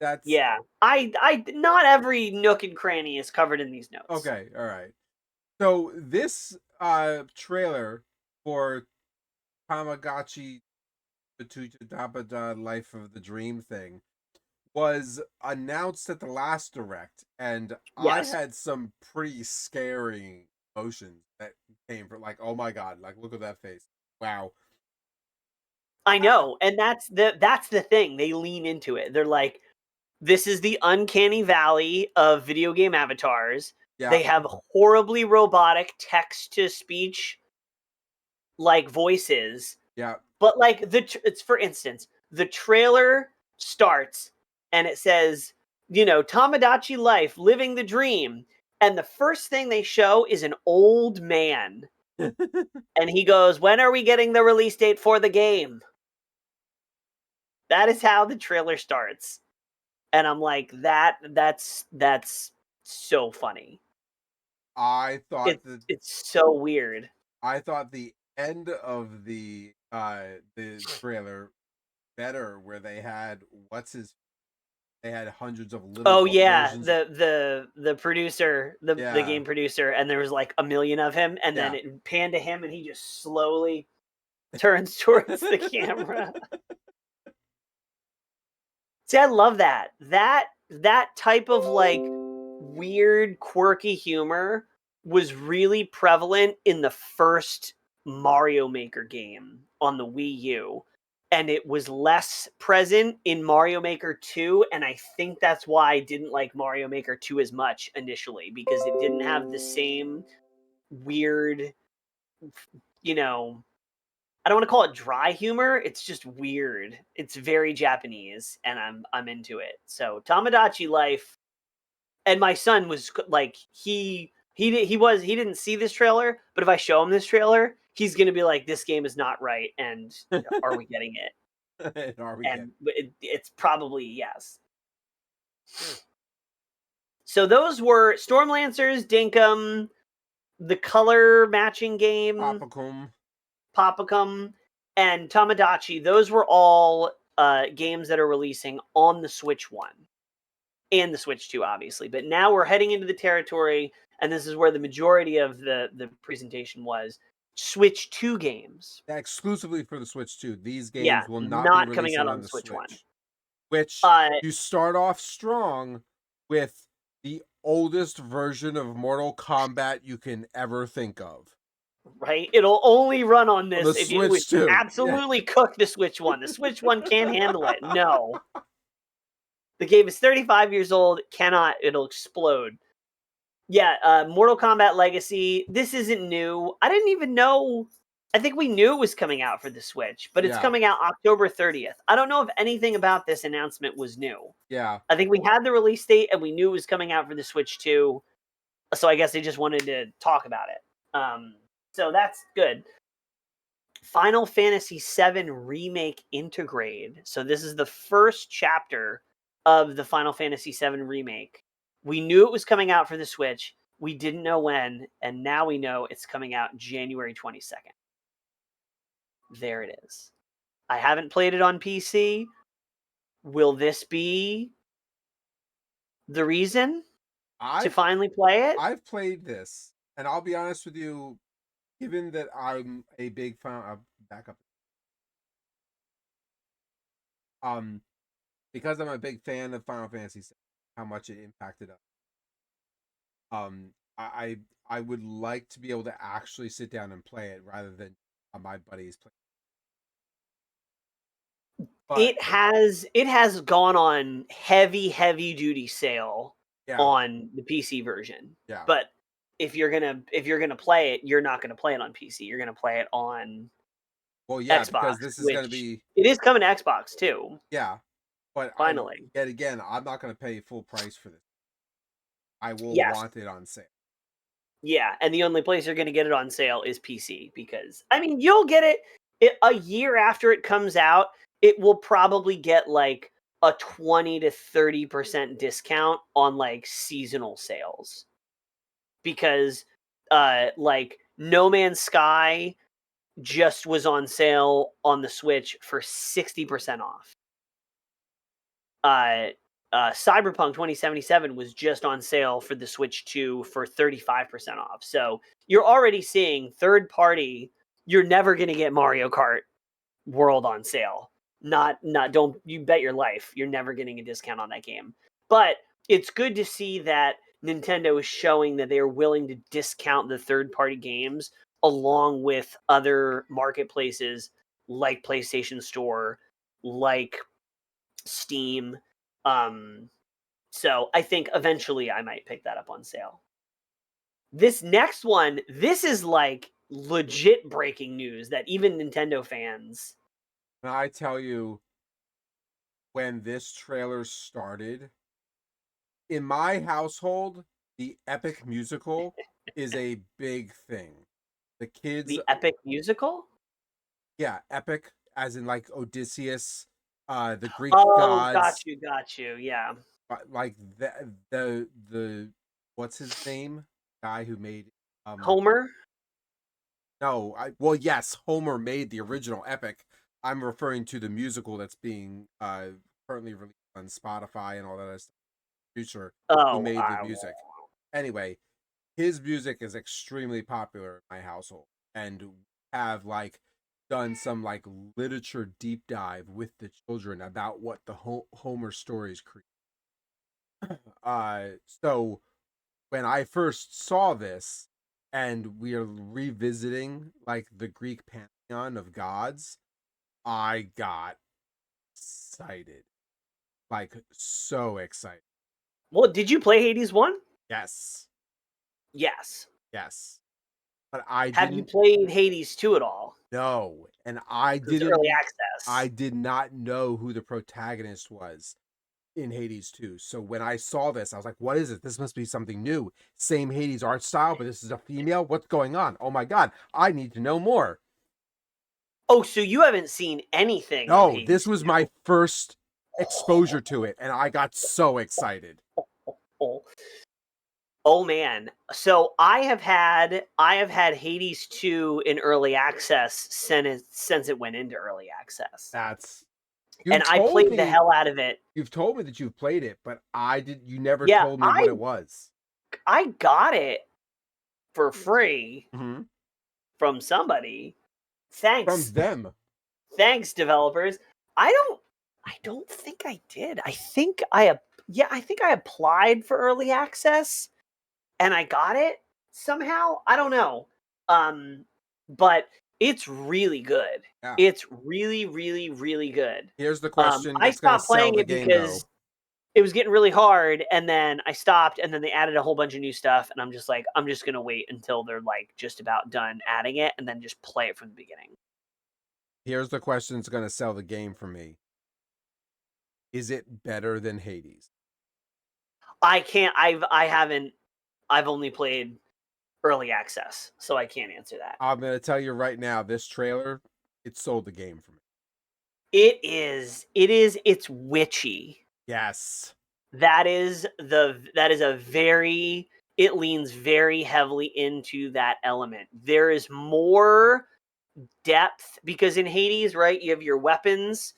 That's Yeah. I not every nook and cranny is covered in these notes. okay. All right. So this trailer for Tamagotchi Batuta Dabada Life of the Dream thing was announced at the last direct, and I Yes. had some pretty scary emotions that came from, like, oh my god, like, look at that face. Wow. I know, and that's the thing. They lean into it. They're like, this is the uncanny valley of video game avatars. Yeah. They have horribly robotic text to speech like voices, Yeah. but like it's, for instance, the trailer starts and it says, Tamagotchi life, living the dream, and the first thing they show is an old man, and he goes, "When are we getting the release date for the game?" That is how the trailer starts. And I'm like, that's so funny. I thought that It's so weird. I thought the end of the trailer better, where they had they had hundreds of little Oh yeah, versions. the producer, the Yeah. game producer, and there was like a million of him, and then Yeah. it panned to him, and he just slowly turns towards the camera. See, I love that. That type of like weird, quirky humor was really prevalent in the first Mario Maker game on the Wii U. And it was less present in Mario Maker 2. And I think that's why I didn't like Mario Maker 2 as much initially, because it didn't have the same weird, you know, I don't want to call it dry humor. It's just weird. It's very Japanese, and I'm into it. So Tamagotchi life, and my son was like, he didn't see this trailer, but if I show him this trailer, he's gonna be like, this game is not right, and are we getting it? And are we getting And it's probably yes. So those were Stormlancers, Dinkum, the color matching game, Popacum? Papacum, and Tamagotchi. Those were all games that are releasing on the Switch 1 and the Switch 2, obviously. But now we're heading into the territory, and this is where the majority of the presentation was, Switch 2 games. Yeah, exclusively for the Switch 2. These Yeah, games will not be not coming out releasing on on the the Switch 1. Switch. Which, Uh, you start off strong with the oldest version of Mortal Kombat you can ever think of. right? It'll only run on On the this if you would Switch 2. Yeah. absolutely cook the Switch 1. The Switch 1 can't handle it. No. The game is 35 years old. Cannot. It'll explode. Yeah, Mortal Kombat Legacy. This isn't new. I didn't even know. I think we knew it was coming out for the Switch, but it's Yeah. coming out October 30th. I don't know if anything about this announcement was new. Yeah. I think we had the release date and we knew it was coming out for the Switch too. So I guess they just wanted to talk about it. So that's good. Final Fantasy VII Remake Intergrade. So this is the first chapter of the Final Fantasy VII Remake. We knew it was coming out for the Switch. We didn't know when, and now we know it's coming out January 22nd. There it is. I haven't played it on PC. Will this be the reason to I've finally play it? I've played this, and I'll be honest with you, given that I'm a big fan of backup, um because I'm a big fan of Final Fantasy VII, how much it impacted us. I would like to be able to actually sit down and play it rather than my buddies play. But It has gone on heavy duty sale yeah, on the PC version. yeah. But if you're gonna play it, you're not gonna play it on PC. You're gonna play it on Well, yeah, Xbox, because this is gonna which be, it is coming to Xbox too. yeah. But Finally, yet again, I'm not gonna pay full price for this. I will yes, want it on sale. yeah. And the only place you're gonna get it on sale is PC because I mean you'll get it a year after it comes out. It will probably get like a 20 to 30% discount on like seasonal sales. Because like No Man's Sky just was on sale on the Switch for 60% off. Cyberpunk 2077 was just on sale for the Switch 2 for 35% off. So you're already seeing third party. You're never going to get Mario Kart World on sale. Don't you bet your life you're never getting a discount on that game. But it's good to see that Nintendo is showing that they are willing to discount the third-party games along with other marketplaces like PlayStation Store, like Steam. So I think eventually I might pick that up on sale. This next one, this is like legit breaking news that even Nintendo fans. And I tell you, when this trailer started, in my household, the epic musical is a big thing. The kids, The Epic Musical? yeah, epic as in like Odysseus, the Greek Oh, gods, got you. Yeah. like the what's his name? Guy who made Homer? no, well yes, Homer made the original epic. I'm referring to the musical that's being currently released on Spotify and all that stuff. Producer who Oh, made the music. Anyway, his music is extremely popular in my household, and have like done some like literature deep dive with the children about what the Homer stories create. So when I first saw this, and we are revisiting like the Greek pantheon of gods, I got excited, like so excited. well, did you play Hades 1? Yes, Yes. yes, but I Have you didn't played Hades 2 at all? know, and It's early I access. did not know who the protagonist was in Hades 2. So when I saw this, I was like, what is it? This must be something new. Same Hades art style, but this is a female. What's going on? Oh my god, I need to know more. Oh, so you haven't seen anything of No, this Hades was 2? my first exposure to it, and I got so excited. Oh, oh man. So I have had Hades 2 in early access since it went into early access. That's And you've I told played the me hell out of it. you've told me that you've played it, but I did you never Yeah, told me what it was. I got it for free Mm-hmm. from somebody. From Thanks. them. Thanks, developers. I don't think I did. I think I applied for early access and I got it somehow. I don't know. Um, but it's really good. Yeah. It's really, really, really good. Here's the question I that's gonna stopped sell playing the it game though. because it was getting really hard, and then I stopped, and then they added a whole bunch of new stuff, and I'm just like, I'm just gonna wait until they're like just about done adding it, and then just play it from the beginning. Here's the question that's gonna sell the game for me. Is it better than Hades? I can't. I haven't. I've only played early access, so I can't answer that. I'm gonna tell you right now, this trailer, it sold the game for me. It is. It is. It's witchy. Yes. That is a very. It leans very heavily into that element. There is more depth because in Hades, right, you have your weapons,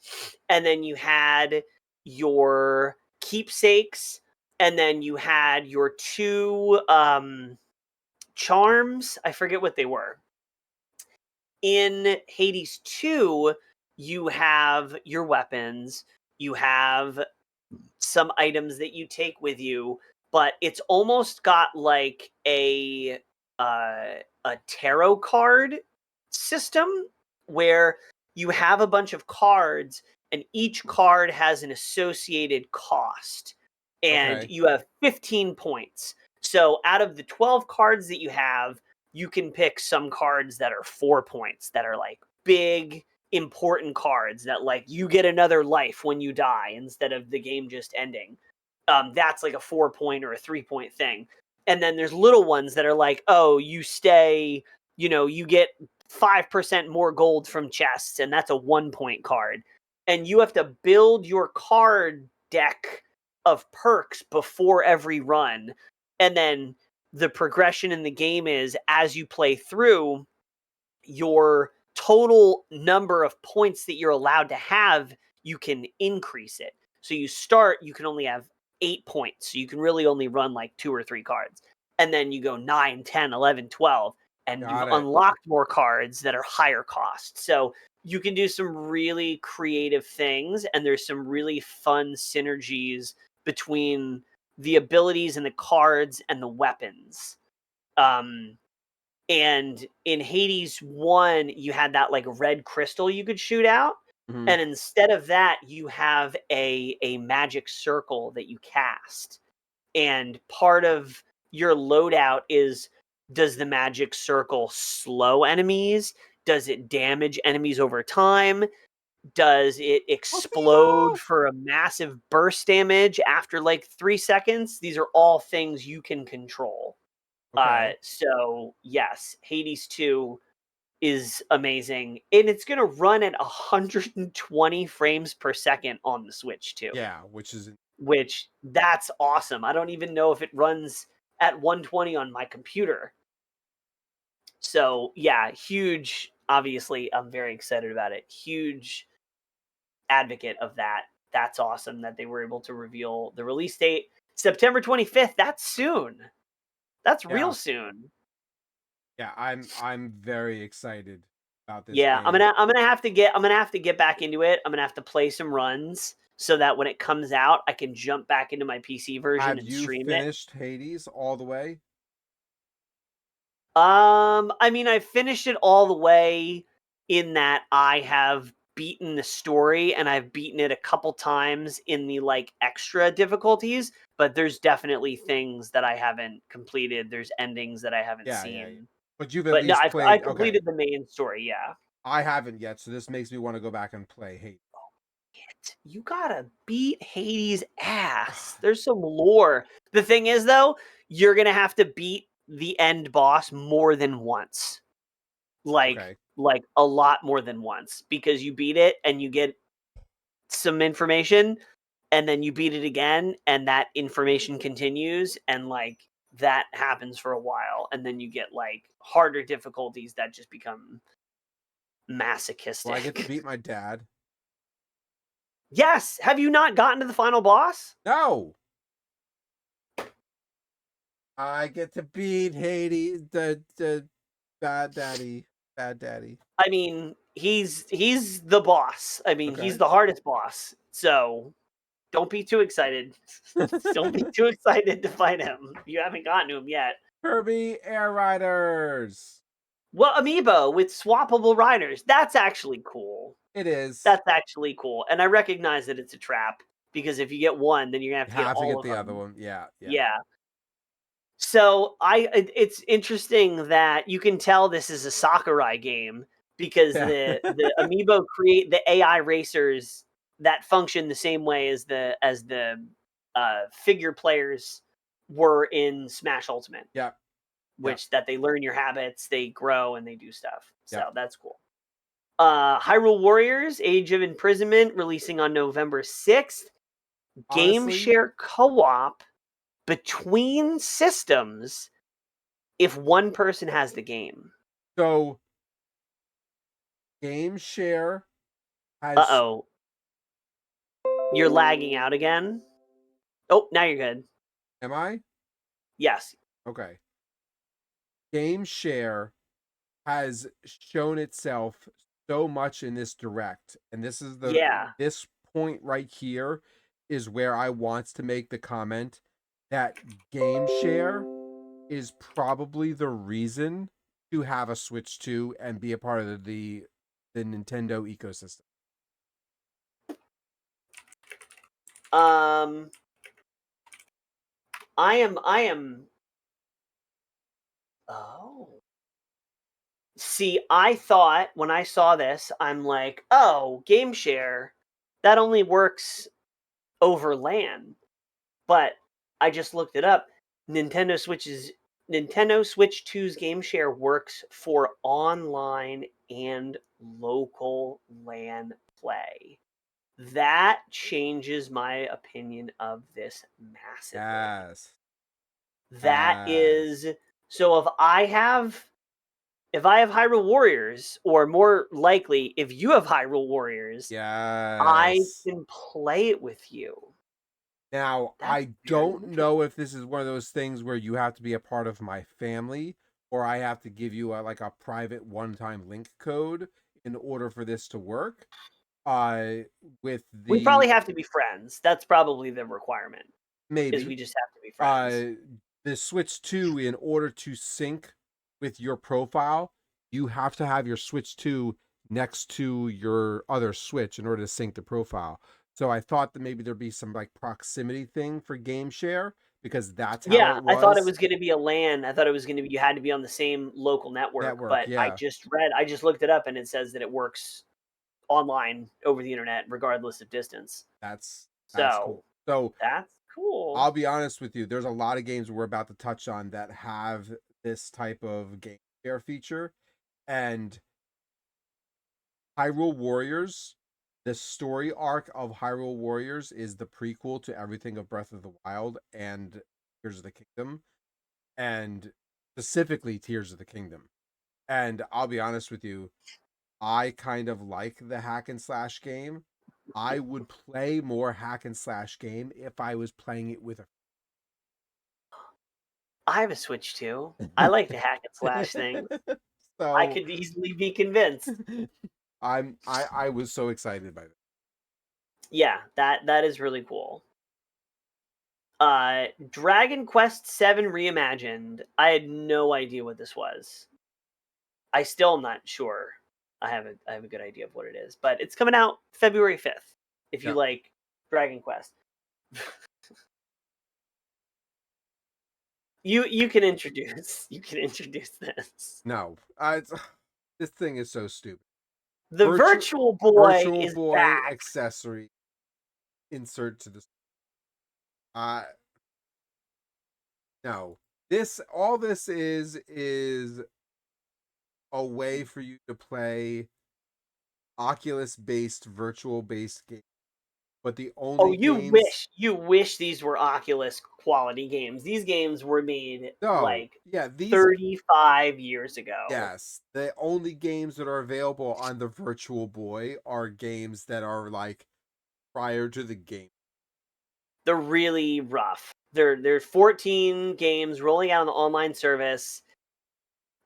and then you had your keepsakes, and then you had your two charms. I forget what they were. In Hades 2, you have your weapons, you have some items that you take with you, but it's almost got like a tarot card system where you have a bunch of cards and each card has an associated cost and Okay. you have 15 points. So out of the 12 cards that you can pick some cards that are 4 points that are like big important cards that like you get another life when you die instead of the game just ending. That's like a 4 point or a 3 point thing. And then there's little ones that are like, oh, you stay, you get 5% more gold from chests, and that's a 1 point card. And you have to build your card deck of perks before every run. And then the progression in the game is as you play through, your total number of points that you're allowed to have, you can increase it. So you can only have 8 points. So you can really only run like 2 or 3 cards. And then you go 9, 10, 11, 12. and you've Got it. unlocked more cards that are higher cost. So you can do some really creative things, and there's some really fun synergies between the abilities and the cards and the weapons. Um, and in Hades 1, you had that like red crystal you could shoot out. Mhm. And instead of that, you have a magic circle that you cast. And part of your loadout is, does the magic circle slow enemies? Does it damage enemies over time? Does it explode Amiibo! for a massive burst damage after like 3 seconds? These are all things you can control. Okay. So yes, Hades 2 is amazing, and it's gonna run at 120 frames per second on the Switch too, Yeah, which is which that's awesome. I don't even know if it runs at 120 on my computer. So yeah, huge. Obviously, I'm very excited about it. Huge advocate of that. That's awesome that they were able to reveal the release date, September 25th. That's soon. That's real yeah. soon. Yeah, I'm very excited about this Yeah, game. I'm gonna have to get back into it. I'm gonna have to play some runs so that when it comes out, I can jump back into my PC version Have and you stream it. finished Hades all the way? I mean, I finished it all the way in that I have beaten the story and I've beaten it a couple times in the like extra difficulties, but there's definitely things that I haven't completed. There's endings that I haven't Yeah, yeah, yeah. seen. But you've at But no, least I played. Okay. completed the main story, yeah. I haven't yet, so this makes me want to go back and play Hades. You gotta beat Hades' ass. There's some lore. The thing is, though, you're gonna have to beat the end boss more than once. Okay. Like a lot more than once, because you beat it and you get some information, and then you beat it again, and that information continues, and like that happens for a while, and then you get like harder difficulties that just become Do I get to masochistic. beat my dad? Yes. Have you not gotten to the final boss? No. I get to beat Hades, the bad daddy, bad daddy. I mean, he's the boss. I mean, he's Okay. the hardest boss. So don't be too excited. Don't be too excited to fight him. You haven't gotten to him yet. Kirby Air Riders. Well, amiibo with swappable riders. That's actually cool. It is. That's actually cool. And I recognize that it's a trap, because if you get one, then you're gonna have You to get have to all get of the other them. one. Yeah, yeah, Yeah. So it's interesting that you can tell this is a Sakurai game, because yeah. the amiibo create the AI racers that function the same way as the figure players were in Smash Ultimate, Yep, yep, which that they learn your habits, they grow, and they do stuff. yep. So that's cool. Hyrule Warriors: Age of Imprisonment releasing on November 6th. Game Honestly, share co-op between systems if one person has the game. so Game Share has. Uh-oh. You're lagging out again. Oh, now you're good. Am I? Yes. Okay. Game Share has shown itself so much in this direct, and Yeah. this point right here is where I wants to make the comment that Game Share is probably the reason to have a Switch 2 and be a part of the Nintendo ecosystem. Um I am Oh. See, I thought when I saw this, I'm like, "Oh, game share, that only works over LAN." But I just looked it up. Nintendo Switch 2's game share works for online and local LAN play. That changes my opinion of this massively. Yes. That Yes. is, so if I have Hyrule Warriors, or more likely, if you have Hyrule Warriors, I Yes. can play it with you. Now, That's I very don't know interesting. if this is one of those things where you have to be a part of my family, or I have to give you a private one-time link code in order for this to work. With We probably the have to be friends. That's probably the requirement. Is maybe we just have to be friends. the Switch 2, in order to sync with your profile, you have to have your Switch 2 next to your other Switch in order to sync the profile. So I thought that maybe there'd be some like proximity thing for game share, because that's how Yeah, it I thought it was. was gonna be a LAN. I thought it was gonna be you had to be on the same local network, Network, but yeah. I just looked it up and it says that it works online over the internet regardless of distance. That's So cool. So that's cool. I'll be honest with you, there's a lot of games we're about to touch on that have this type of game share feature. And Hyrule Warriors, the story arc of Hyrule Warriors is the prequel to everything of Breath of the Wild and Tears of the Kingdom, and specifically Tears of the Kingdom. And I'll be honest with you, I kind of like the hack and slash game. I would play more hack and slash game if I was playing it with I have a Switch too. I like the hack and slash thing. I so could easily be convinced. I was so excited by this. Yeah, that is really cool. Dragon Quest VII Reimagined. I had no idea what this was. I still am not sure. I have a good idea of what it is, but it's coming out February 5th. If you Yeah. like Dragon Quest, you can introduce this. No, this thing is so stupid. The Virtual Virtual Boy Virtual is Boy back. accessory insert to this. Uh no. This is a way for you to play Oculus based virtual based game. But the Oh, only games you wish these were Oculus quality games. These games were made no, like yeah, these 35 years ago. yes, the only games that are available on the Virtual Boy are games that are like prior to the game. They're really rough. There's 14 games rolling out on the online service.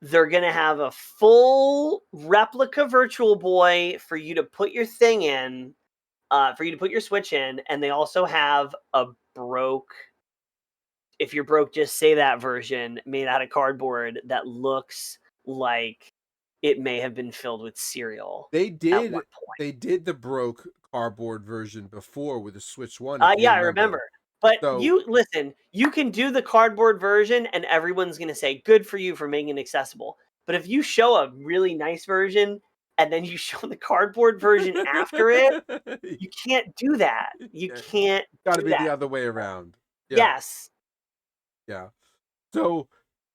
They're gonna have a full replica Virtual Boy for you to put your thing in, for you to put your Switch in, and they also have a broke. If you're broke, just say that version made out of cardboard that looks like it may have been filled with cereal They at one did point. they did the broke cardboard version before with the Switch 1, if you Yeah, I remember. remember. But So you listen, you can do the cardboard version and everyone's going to say good for you for making it accessible. But if you show a really nice version and then you show the cardboard version after it, you can't do that. You yeah, can't gotta do be the that. other way around. Yeah, Yes. yeah. So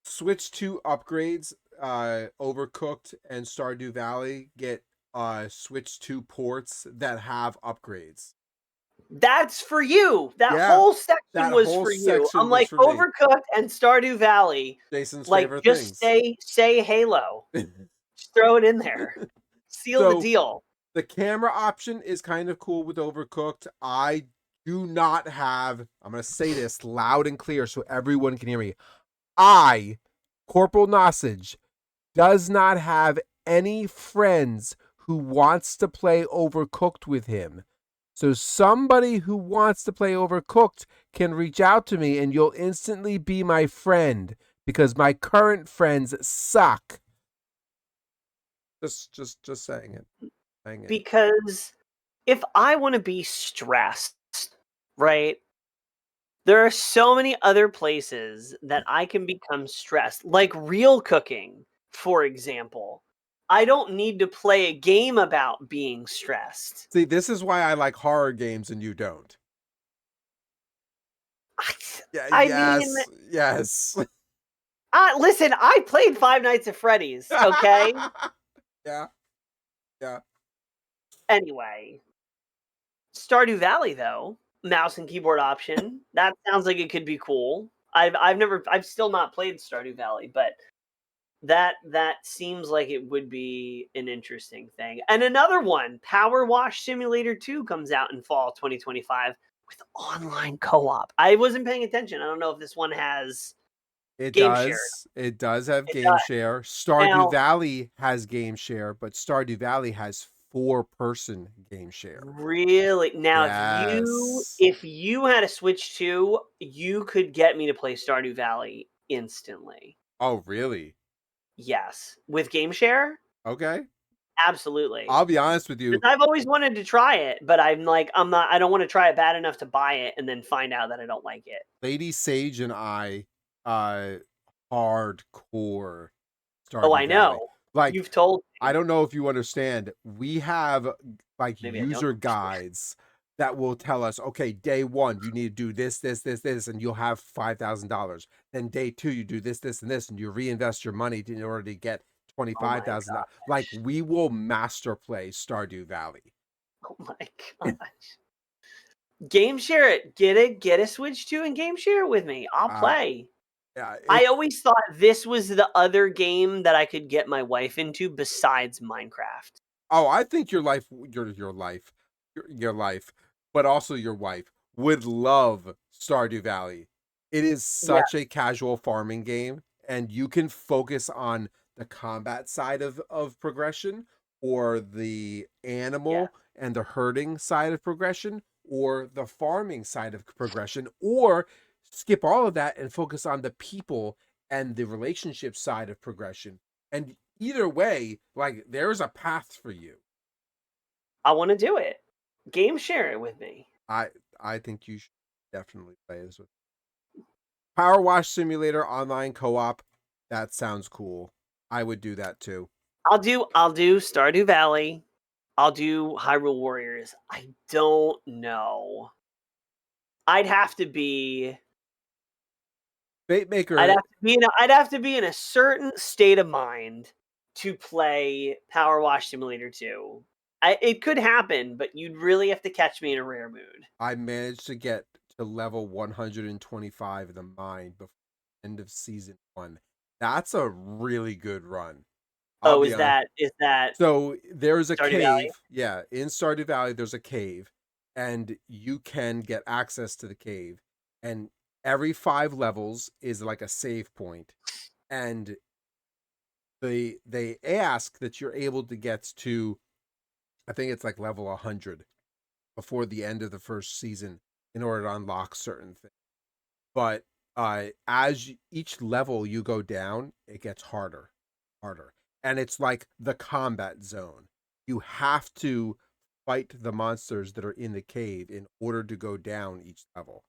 Switch 2 upgrades, Overcooked and Stardew Valley get Switch 2 ports that have upgrades. That's for you. That Yeah, whole section that was whole for you. section I'm was like for me. Overcooked and Stardew Valley. Jason's Like favorite just things. say Halo. Just throw it in there. Seal the So deal. the camera option is kind of cool with Overcooked. I do not have, I'm going to say this loud and clear so everyone can hear me. I, Corporal Nosage, does not have any friends who wants to play Overcooked with him. So somebody who wants to play Overcooked can reach out to me and you'll instantly be my friend, because my current friends suck. Just saying it. Saying it. Because if I want to be stressed, right? There are so many other places that I can become stressed, like real cooking, for example. I don't need to play a game about being stressed. See, this is why I like horror games and you don't. Yeah, I mean, yes. listen, I played Five Nights at Freddy's, okay? Yeah, yeah. Anyway, Stardew Valley, though, mouse and keyboard option. That sounds like it could be cool. I've still not played Stardew Valley, but that seems like it would be an interesting thing. And another one, Power Wash Simulator 2 comes out in fall 2025 with online co-op. I wasn't paying attention. I don't know if this one has It Game shared. does. It does have It game does. share. Stardew Now, Valley has game share, but Stardew Valley has 4-person game share. really, now Yes. if you had a Switch 2, you could get me to play Stardew Valley instantly. Oh, really? Yes, with game share, Okay. absolutely. I'll be honest with you. Because I've always wanted to try it, but I'm like, I don't want to try it bad enough to buy it and then find out that I don't like it. Lady Sage and I, uh, hardcore Oh, Stardew I Valley. know. Like, You've told I me. don't know if you understand. We have like Maybe I don't user understand. guides that will tell us, okay, day 1, you need to do this, this, this, this, and you'll have $5,000. Then day 2, you do this, this, and this, and you reinvest your money in order to get Oh my $25,000. Like, gosh. we will master play Stardew Valley. Oh my gosh. Game share it. Get a Switch 2 and game share it with me. I'll Uh, play. yeah, I it's always thought this was the other game that I could get my wife into besides Minecraft. Oh, I think your life, but also your wife would love Stardew Valley. It is Yeah, such a casual farming game, and you can focus on the combat side of progression, or the yeah. animal and the herding side of progression, or the farming side of progression, or skip all of that and focus on the people and the relationship side of progression. And either way, like, there's a path for you. I want to do it. Game share it with me. I I think you should definitely play this with Power Wash Simulator online co-op. That sounds cool. I would do that too. I'll do Stardew Valley. I'll do Hyrule Warriors. I don't know. I'd have to be Fate I'd Maker, have to be in a, I'd have to be in a certain state of mind to play Power Wash Simulator 2. It could happen, but you'd really have to catch me in a rare mood. I managed to get to level 125 in the mine before the end of season 1. That's a really good run. I'll Oh, be honest. is that So there's a Stardew Valley? cave. Yeah, in Stardew Valley, there's a cave, and you can get access to the cave. And every 5 levels is like a save point, and they ask that you're able to get to, I think it's like level 100 before the end of the first season in order to unlock certain things. But each level you go down, it gets harder. And it's like the combat zone. You have to fight the monsters that are in the cave in order to go down each level.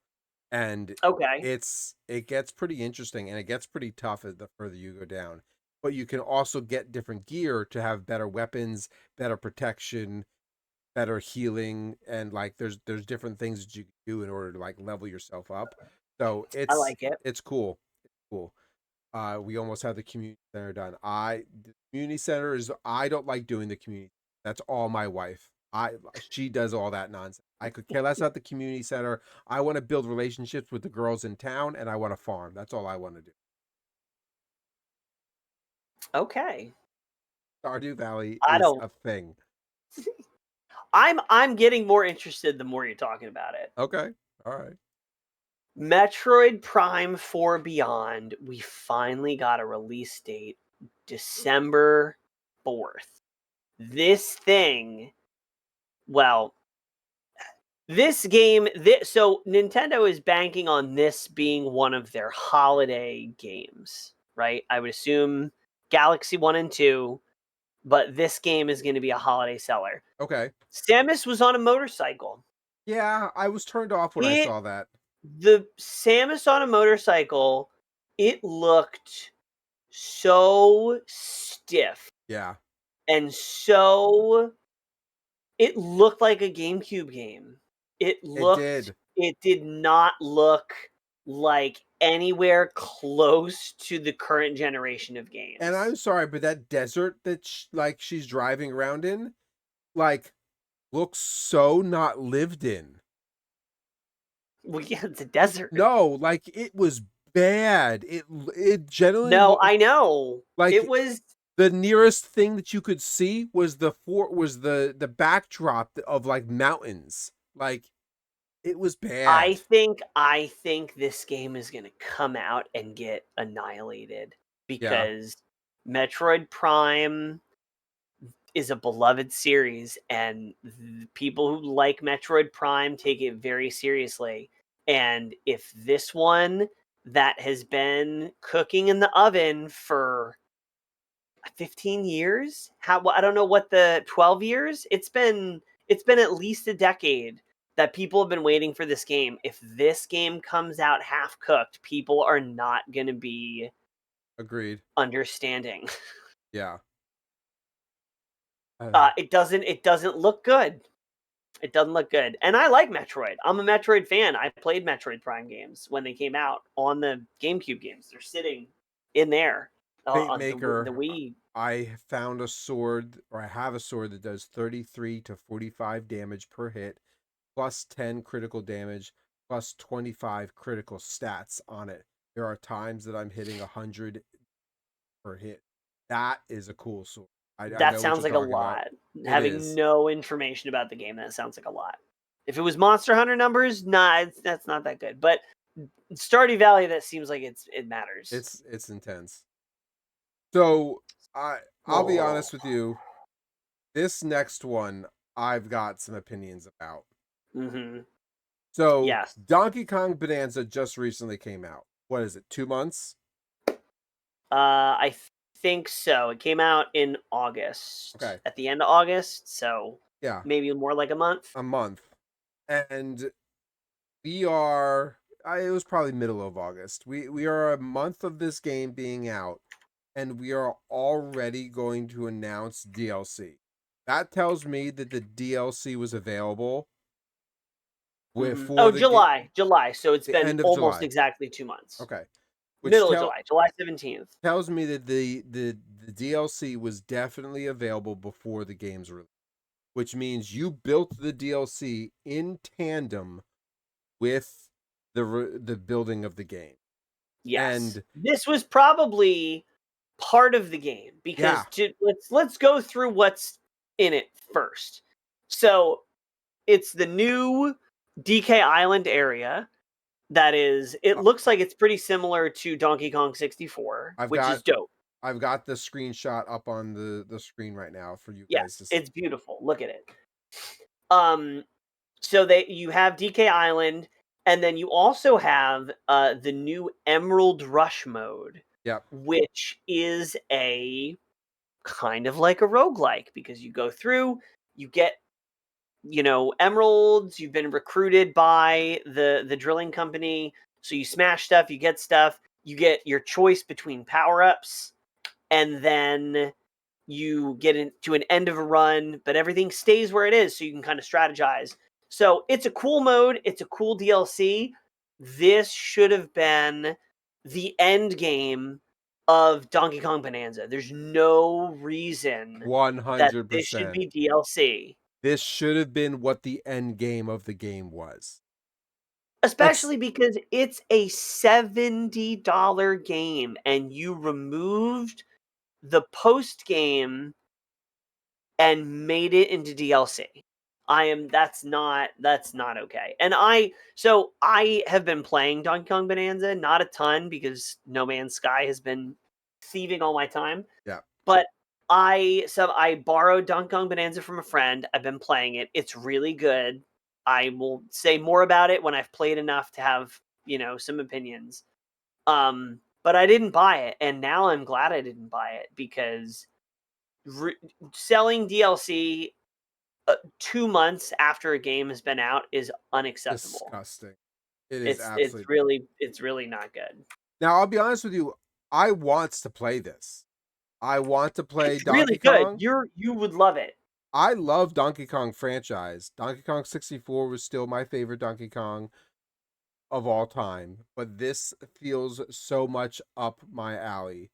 And Okay. it gets pretty interesting, and it gets pretty tough as the further you go down. But you can also get different gear to have better weapons, better protection, better healing, and like there's different things that you can do in order to like level yourself up. So I like it. it's cool. It's cool. We almost have the community center done. The community center is, I don't like doing the community. That's all my wife. She does all that nonsense. I could care less about the community center. I want to build relationships with the girls in town, and I want to farm. That's all I want to do. Okay. Stardew Valley I is don't a thing. I'm getting more interested the more you're talking about it. Okay. All right. Metroid Prime 4 Beyond, we finally got a release date, December 4th. This thing, well, this game, so Nintendo is banking on this being one of their holiday games, right? I would assume Galaxy 1 and 2, but this game is going to be a holiday seller. Okay. Samus was on a motorcycle. Yeah, I was turned off when I It saw that. The Samus on a motorcycle, it looked so stiff Yeah, and so it looked like a GameCube game. it did. It did not look like anywhere close to the current generation of And games. I'm sorry, but that desert that like she's driving around in, like, looks so not lived in. Well, yeah, it's a desert. No, like, it was bad. It generally No, looked I know. It like was the nearest thing that you could see was the backdrop of like mountains. Like, It was I bad. think this game is gonna come out and get annihilated Yeah, because Metroid Prime is a beloved series, and people who like Metroid Prime take it very seriously. And if this one that has been cooking in the oven for 15 years, I don't know what the 12 years, it's been at least a decade that people have been waiting for this game. If this game comes out half cooked, people are not going to be agreed. understanding. Yeah. It doesn't look good. It doesn't look good. And I like Metroid. I'm a Metroid fan. I played Metroid Prime games when they came out on the GameCube games. They're sitting in there. Fate The Maker, Wii. I found a sword, or I have a sword that does 33 to 45 damage per hit, plus 10 critical damage, plus 25 critical stats on it. There are times that I'm hitting 100 per hit. That is a cool sword. I That know what sounds you're like a talking about. lot. It Having is. no information about the game, that sounds like a lot. If it was Monster Hunter numbers, nah, that's not that good. But Stardew Valley, that seems like it matters. It's intense. So I'll be Oh. honest with you. This next one I've got some opinions about. Mm-hmm. So Yes. Donkey Kong Bonanza just recently came out. What is it? 2 months? I think so. It came out in August, Okay. at the end of August, so Yeah, maybe more like a month. a month. And we are it was probably middle of August. We are a month of this game being out, and we are already going to announce DLC. That tells me that the DLC was available Mm-hmm. before Oh, July. So it's the been end of almost July. exactly 2 months. Okay. Which Middle of July, July 17th. tells me that the DLC was definitely available before the game's release, which means you built the DLC in tandem with the building of the game. Yes. And This was probably part of the game because yeah, let's go through what's in it first. So it's the new DK Island area. It uh, looks like it's pretty similar to Donkey Kong 64, I've which is got dope. I've got the screenshot up on the screen right now for you guys Yes, to see. it's beautiful. Look at it. Um, so you have DK Island, and then you also have the new Emerald Rush mode, Yep. which is a kind of like a roguelike because you go through, you get emeralds, you've been recruited by the drilling company, so you smash stuff, you get stuff, you get your choice between power-ups, and then you get into an end of a run, but everything stays where it is so you can kind of strategize. So it's a cool mode, it's a cool DLC. This should have been the end game of Donkey Kong Bonanza. There's no reason that this should 100%. be DLC. This should have been what the end game of the game was. That's Especially because it's a $70 game and you removed the post game and made it into DLC. That's not okay. And I have been playing Donkey Kong Bonanza, not a ton because No Man's Sky has been thieving all my time. yeah. But I borrowed Donkey Kong Bonanza from a friend. I've been playing it. It's really good. I will say more about it when I've played enough to have, some opinions. But I didn't buy it, and now I'm glad I didn't buy it because re- selling DLC 2 months after a game has been out is unacceptable. Disgusting. It is It's it's absolutely. really it's really not good. Now, I'll be honest with you, I want to play this. I want to play It's really Donkey good. Kong. You would love it. I love Donkey Kong franchise. Donkey Kong 64 was still my favorite Donkey Kong of all time, but this feels so much up my alley,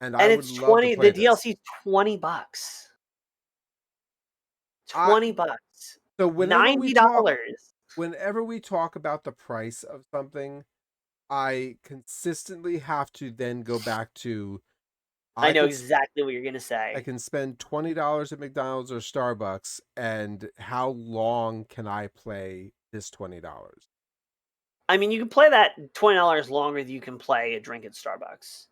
and I And would it's love to 20 play the this. DLC is $20. I $20. so whenever we talk $90. whenever we talk about the price of something, I consistently have to then go back to I I know could exactly what you're going to I say. can spend $20 at McDonald's or Starbucks, and how long can I play this $20. I mean, you can play that $20 longer than you can play a drink at Starbucks.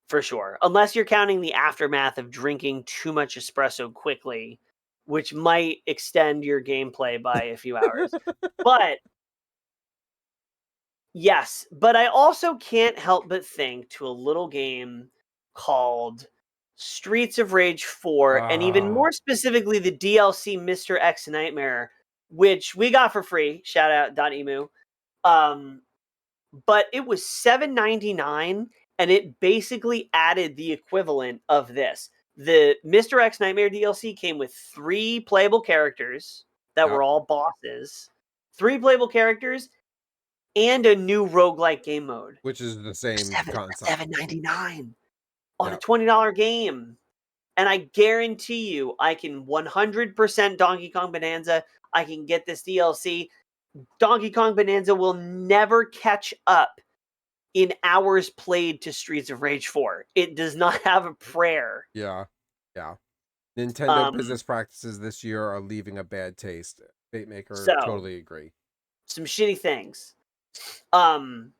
For sure. Unless you're counting the aftermath of drinking too much espresso quickly, which might extend your gameplay by a few hours. But yes, but I also can't help but think to a little game called Streets of Rage 4, and even more specifically the DLC Mr. X Nightmare, which we got for free. Shout out .emu. But it was $7.99, and it basically added the equivalent of this. The Mr. X Nightmare DLC came with 3 playable characters that were all bosses, 3 playable characters, and a new roguelike game mode. Which is the same concept. $7.99 on a $20 game. And I guarantee you, I can 100% Donkey Kong Bonanza. I can get this DLC. Donkey Kong Bonanza will never catch up in hours played to Streets of Rage 4. It does not have a prayer. Yeah. Nintendo business practices this year are leaving a bad taste. Fatemaker, totally agree. Some shitty things. And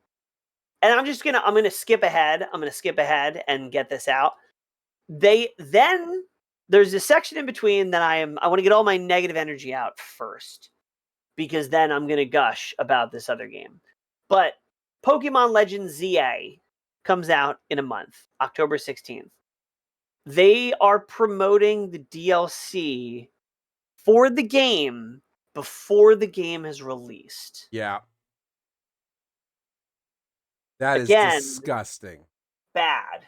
I'm gonna skip ahead. I'm gonna skip ahead and get this out. There's a section in between that I want to get all my negative energy out first, because then I'm gonna gush about this other game. But Pokemon Legends ZA comes out in a month, October 16th. They are promoting the DLC for the game before the game is released. Yeah. That is disgusting. Bad.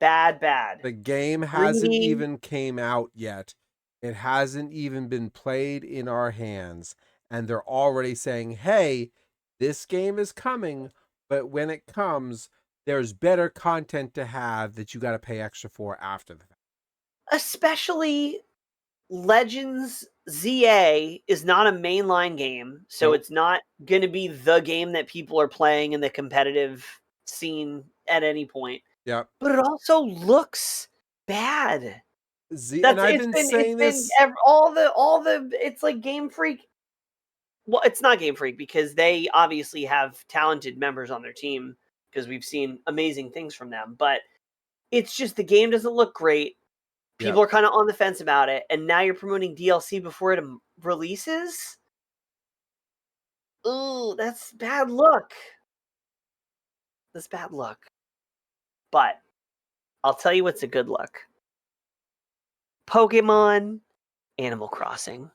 The game hasn't even came out yet. It hasn't even been played in our hands. And they're already saying, hey, this game is coming, but when it comes, there's better content to have that you got to pay extra for after the fact. Especially Legends ZA is not a mainline game, so it's not going to be the game that people are playing in the competitive scene at any point. Yeah. But it also looks bad. And I've been saying this. It's like Game Freak. Well, it's not Game Freak because they obviously have talented members on their team, because we've seen amazing things from them. But it's just the game doesn't look great. People are kind of on the fence about it, and now you're promoting DLC before it releases? Ooh, that's bad luck. That's bad luck. But I'll tell you what's a good luck. Pokemon Animal Crossing.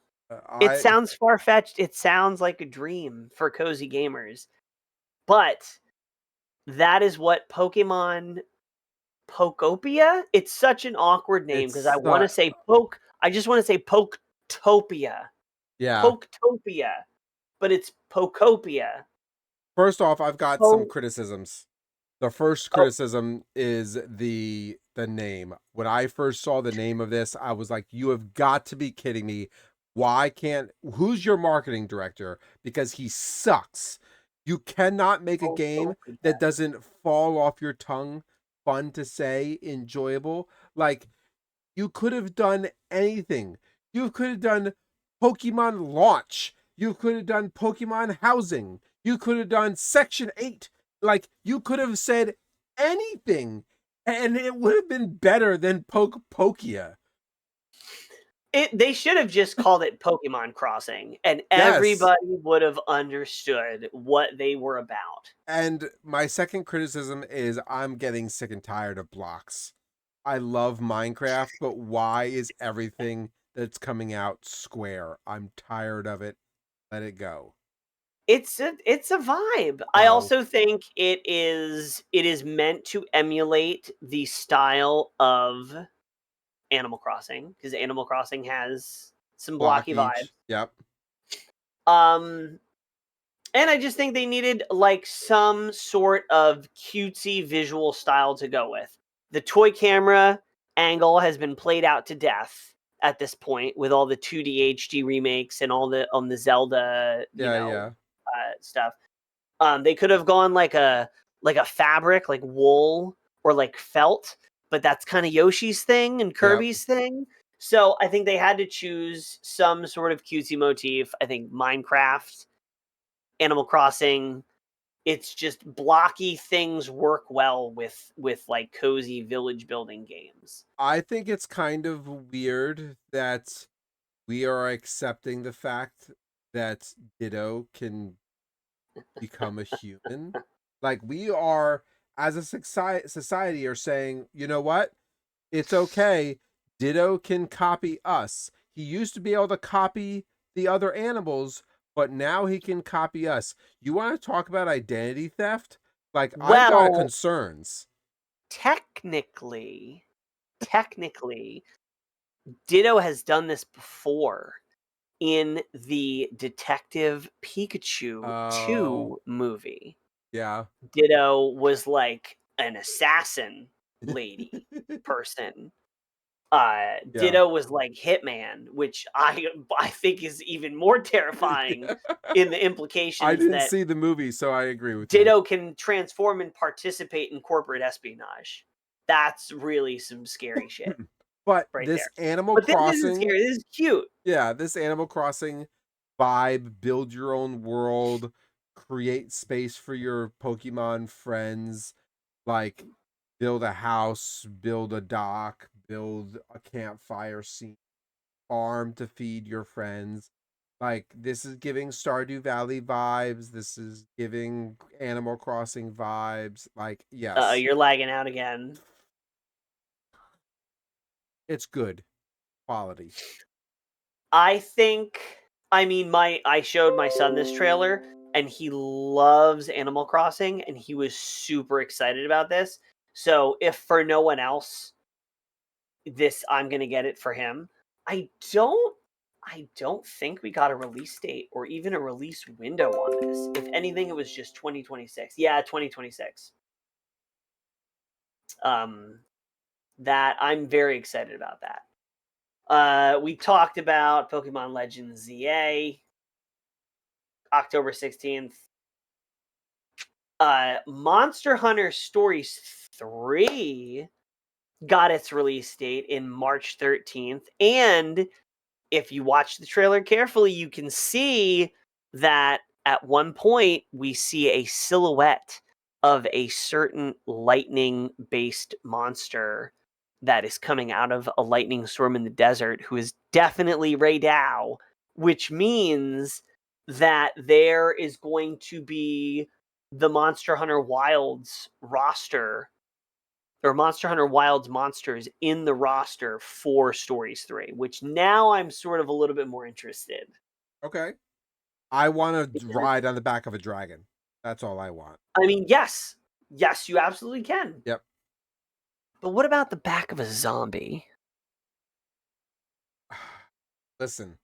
It sounds far-fetched. It sounds like a dream for cozy gamers. But that is what Pokemon Pokopia? It's such an awkward name because I want to say Poke. I just want to say Poketopia. Yeah. Poketopia. But it's Pokopia. First off, I've got some criticisms. The first criticism is the name. When I first saw the name of this, I was like, you have got to be kidding me. Who's your marketing director? Because he sucks. You cannot make a game that doesn't fall off your tongue, fun to say, enjoyable. Like, you could have done anything. You could have done Pokemon Launch. You could have done Pokemon Housing. You could have done Section 8. Like, you could have said anything, and it would have been better than Pokia. They should have just called it Pokemon Crossing, and everybody would have understood what they were about. And my second criticism is I'm getting sick and tired of blocks. I love Minecraft, but why is everything that's coming out square? I'm tired of it. Let it go. It's a vibe. No. I also think it is meant to emulate the style of Animal Crossing, because Animal Crossing has some blocky vibes. Yep. And I just think they needed like some sort of cutesy visual style to go with. The toy camera angle has been played out to death at this point with all the 2D HD remakes and all the on the Zelda, stuff. They could have gone like a fabric, like wool or like felt, but that's kind of Yoshi's thing and Kirby's thing. So I think they had to choose some sort of cutesy motif. I think Minecraft, Animal Crossing, it's just blocky things work well with like cozy village building games. I think it's kind of weird that we are accepting the fact that Ditto can become a human. Like we are, as a society, are saying, you know what? It's okay. Ditto can copy us. He used to be able to copy the other animals, but now he can copy us. You want to talk about identity theft? Like I've got Well, concerns. technically, Ditto has done this before in the Detective Pikachu Oh, 2 movie. yeah. Ditto was like an assassin lady person. Yeah. Ditto was like Hitman, which I think is even more terrifying in the I implications didn't that see the movie, so I agree with you. Ditto can transform and participate in corporate espionage. That's really some scary shit But right this there. Animal But this isn't Crossing, scary. This is cute. yeah, this Animal Crossing vibe, build your own world, create space for your Pokemon friends, like build a house, build a dock, build a campfire scene, farm to feed your friends. Like this is giving Stardew Valley vibes. This is giving Animal Crossing vibes. Like, yes, You're lagging out again. it's good quality. I think I mean I showed my son this trailer and he loves Animal Crossing and he was super excited about this. So if for no one else, this I'm going to get it for him. I don't I don't think we got a release date or even a release window on this. If anything it was just 2026. Yeah, 2026. Um that I'm very excited about that. We talked about Pokemon Legends ZA, October 16th. Monster Hunter Stories 3 got its release date in March 13th. And if you watch the trailer carefully, you can see that at one point we see a silhouette of a certain lightning based monster that is coming out of a lightning storm in the desert, who is definitely Ray Dow, which means that there is going to be the Monster Hunter Wilds roster or Monster Hunter Wilds monsters in the roster for Stories 3, which now I'm sort of a little bit more interested. Okay. I want to Because, ride on the back of a dragon. That's all I want. I mean, yes. Yes, you absolutely can. Yep. But what about the back of a zombie? Listen,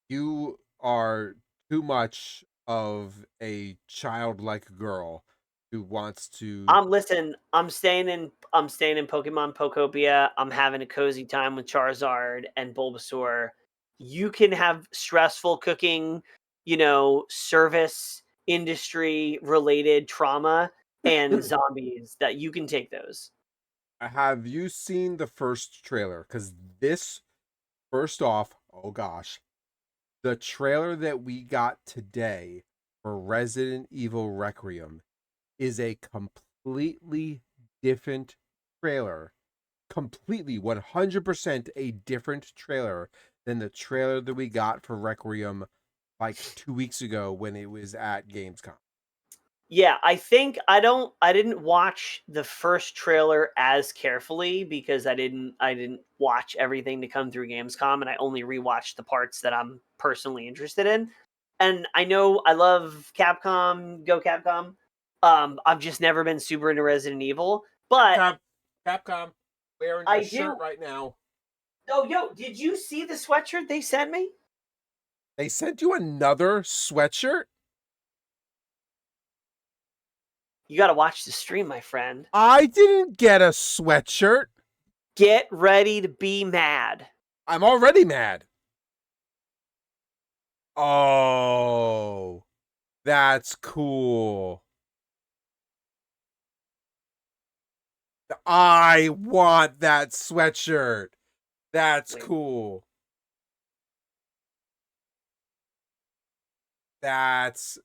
you are too much of a childlike girl who wants to. I'm staying in Pokemon Pokopia. I'm having a cozy time with Charizard and Bulbasaur. You can have stressful cooking, service industry related trauma and zombies that you can take those. Have you seen the first trailer? Because this, first off, oh gosh, the trailer that we got today for Resident Evil Requiem is a completely different trailer. Completely 100% a different trailer than the trailer that we got for Requiem like 2 weeks ago when it was at Gamescom. Yeah, I didn't watch the first trailer as carefully because I didn't watch everything to come through Gamescom and I only rewatched the parts that I'm personally interested in. And I know I love Capcom, go Capcom. I've just never been super into Resident Evil, but Capcom, Capcom, wearing your I shirt do. right now. Oh, yo, did you see the sweatshirt they sent me? They sent you another sweatshirt? You got to watch the stream, my friend. I didn't get a sweatshirt. Get ready to be mad. I'm already mad. Oh, that's cool. I want that sweatshirt. That's Wait, cool. That's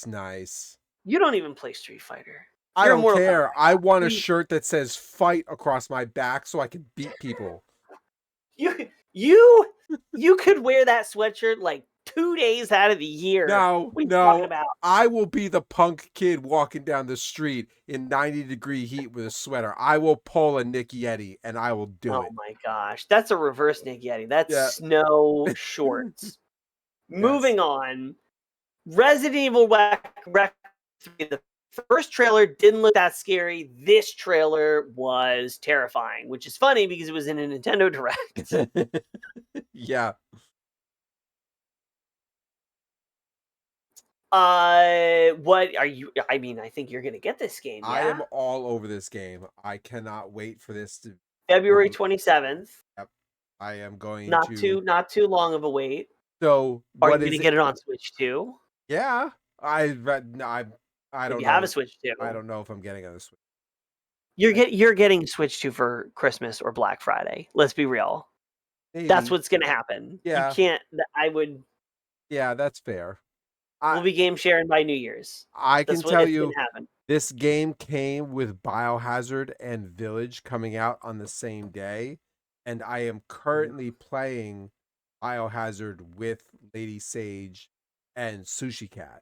nice. you don't even play Street Fighter. I You're a don't Mortal Kombat care. I want a guy. shirt that says "fight" across my back so I can beat people. You could wear that sweatshirt like 2 days out of the year. No, What are you talking no. about? I will be the punk kid walking down the street in 90-degree heat with a sweater. I will pull a Nick Yeti and I will do Oh it. my gosh, that's a reverse Nick Yeti. That's Yeah. snow shorts. Yes. Moving on. Resident Evil Rec 3, the first trailer didn't look that scary. This trailer was terrifying, which is funny because it was in a Nintendo Direct. Yeah. What are you? I mean, I think you're gonna get this game, I am yeah? all over this game. I cannot wait for this to February release. 27th. Yep. I am going Not to. too long of a wait. So, Are what you gonna is it? get it on Switch too? Yeah. I If don't you have a know. Switch I too, don't know if I'm getting on this. you're getting Switch 2 for Christmas or Black Friday. Let's be real. That's Maybe. what's gonna happen. You Yeah. can't. I would. Yeah, that's fair. I We'll be game sharing by New Year's. I can That's what tell it's gonna you happen. this game came with Biohazard and Village coming out on the same day, and I am currently playing Biohazard with Lady Sage and Sushi Cat.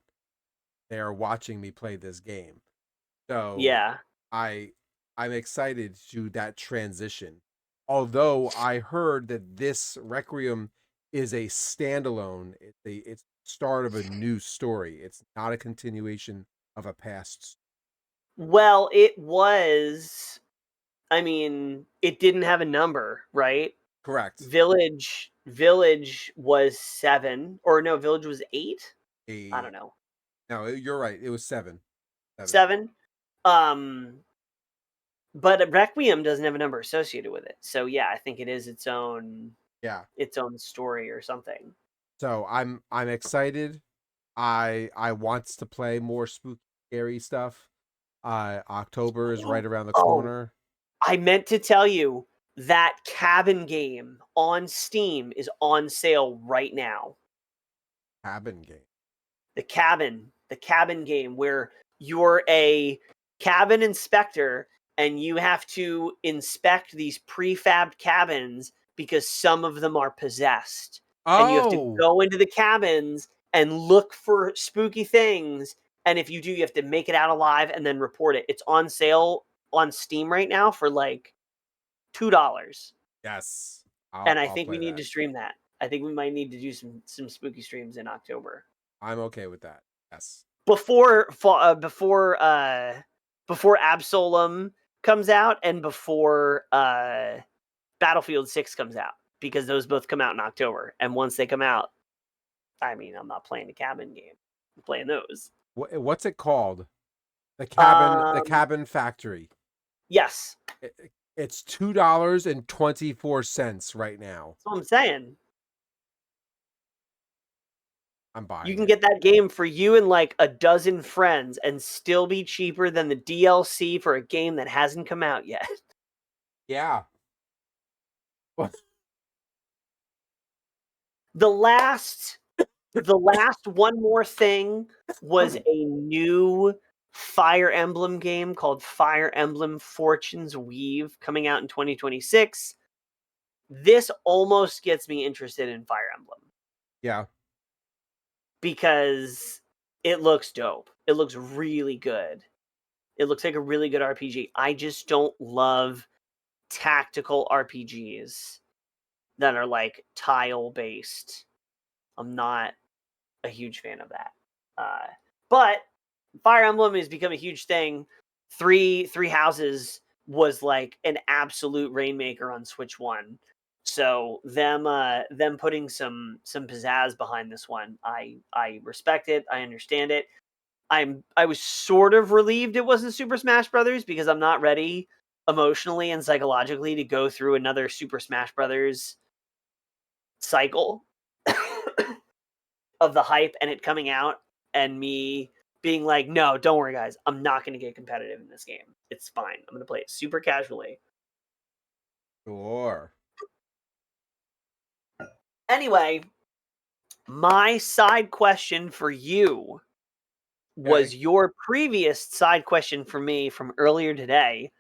They are watching me play this game. So Yeah. I I'm excited to that transition. Although I heard that this Requiem is a standalone, it's the start of a new story. It's not a continuation of a past. Well, it was. I mean, it didn't have a number, right? Correct. Village was 7, or no, Village was 8. I A don't know, No, you're right. It was 7. 7. 7. Um, but Requiem doesn't have a number associated with it. So yeah, I think it is Yeah. its own story or something. So I'm excited. I wants to play more spooky scary stuff. October is right around the Oh, corner. I meant to tell you that cabin game on Steam is on sale right now. Cabin game. The cabin game where you're a cabin inspector and you have to inspect these prefabbed cabins because some of them are possessed. And you have to Oh, go into the cabins and look for spooky things. And if you do, you have to make it out alive and then report it. It's on sale on Steam right now for like $2. yes. And I I'll think we play need that. to stream that. I think we might need to do some spooky streams in October I'm okay with that. Yes. before before Absolum comes out and before Battlefield 6 comes out, because those both come out in October. And once they come out, I mean, I'm not playing the cabin game. I'm playing those. What's it called? The Um, Cabin Factory. yes, It's $2.24 right now. that's what I'm saying. I'm You buying can it. get that game for you and like a dozen friends and still be cheaper than the DLC for a game that hasn't come out yet. Yeah. The last one more thing was a new Fire Emblem game called Fire Emblem Fortune's Weave coming out in 2026. This almost gets me interested in Fire Emblem Yeah. because it looks dope. It looks really good. It looks like a really good RPG. I just don't love tactical RPGs that are like tile based. I'm not a huge fan of that. But Fire Emblem has become a huge thing. Three Houses was like an absolute rainmaker on Switch One. So them putting some pizzazz behind this one, I respect it. I understand it. I was sort of relieved it wasn't Super Smash Brothers because I'm not ready emotionally and psychologically to go through another Super Smash Brothers cycle of the hype and it coming out and me being like, no, don't worry, guys. I'm not going to get competitive in this game. It's fine. I'm going to play it super casually. Sure. Anyway, my side question for you was Okay. your previous side question for me from earlier today.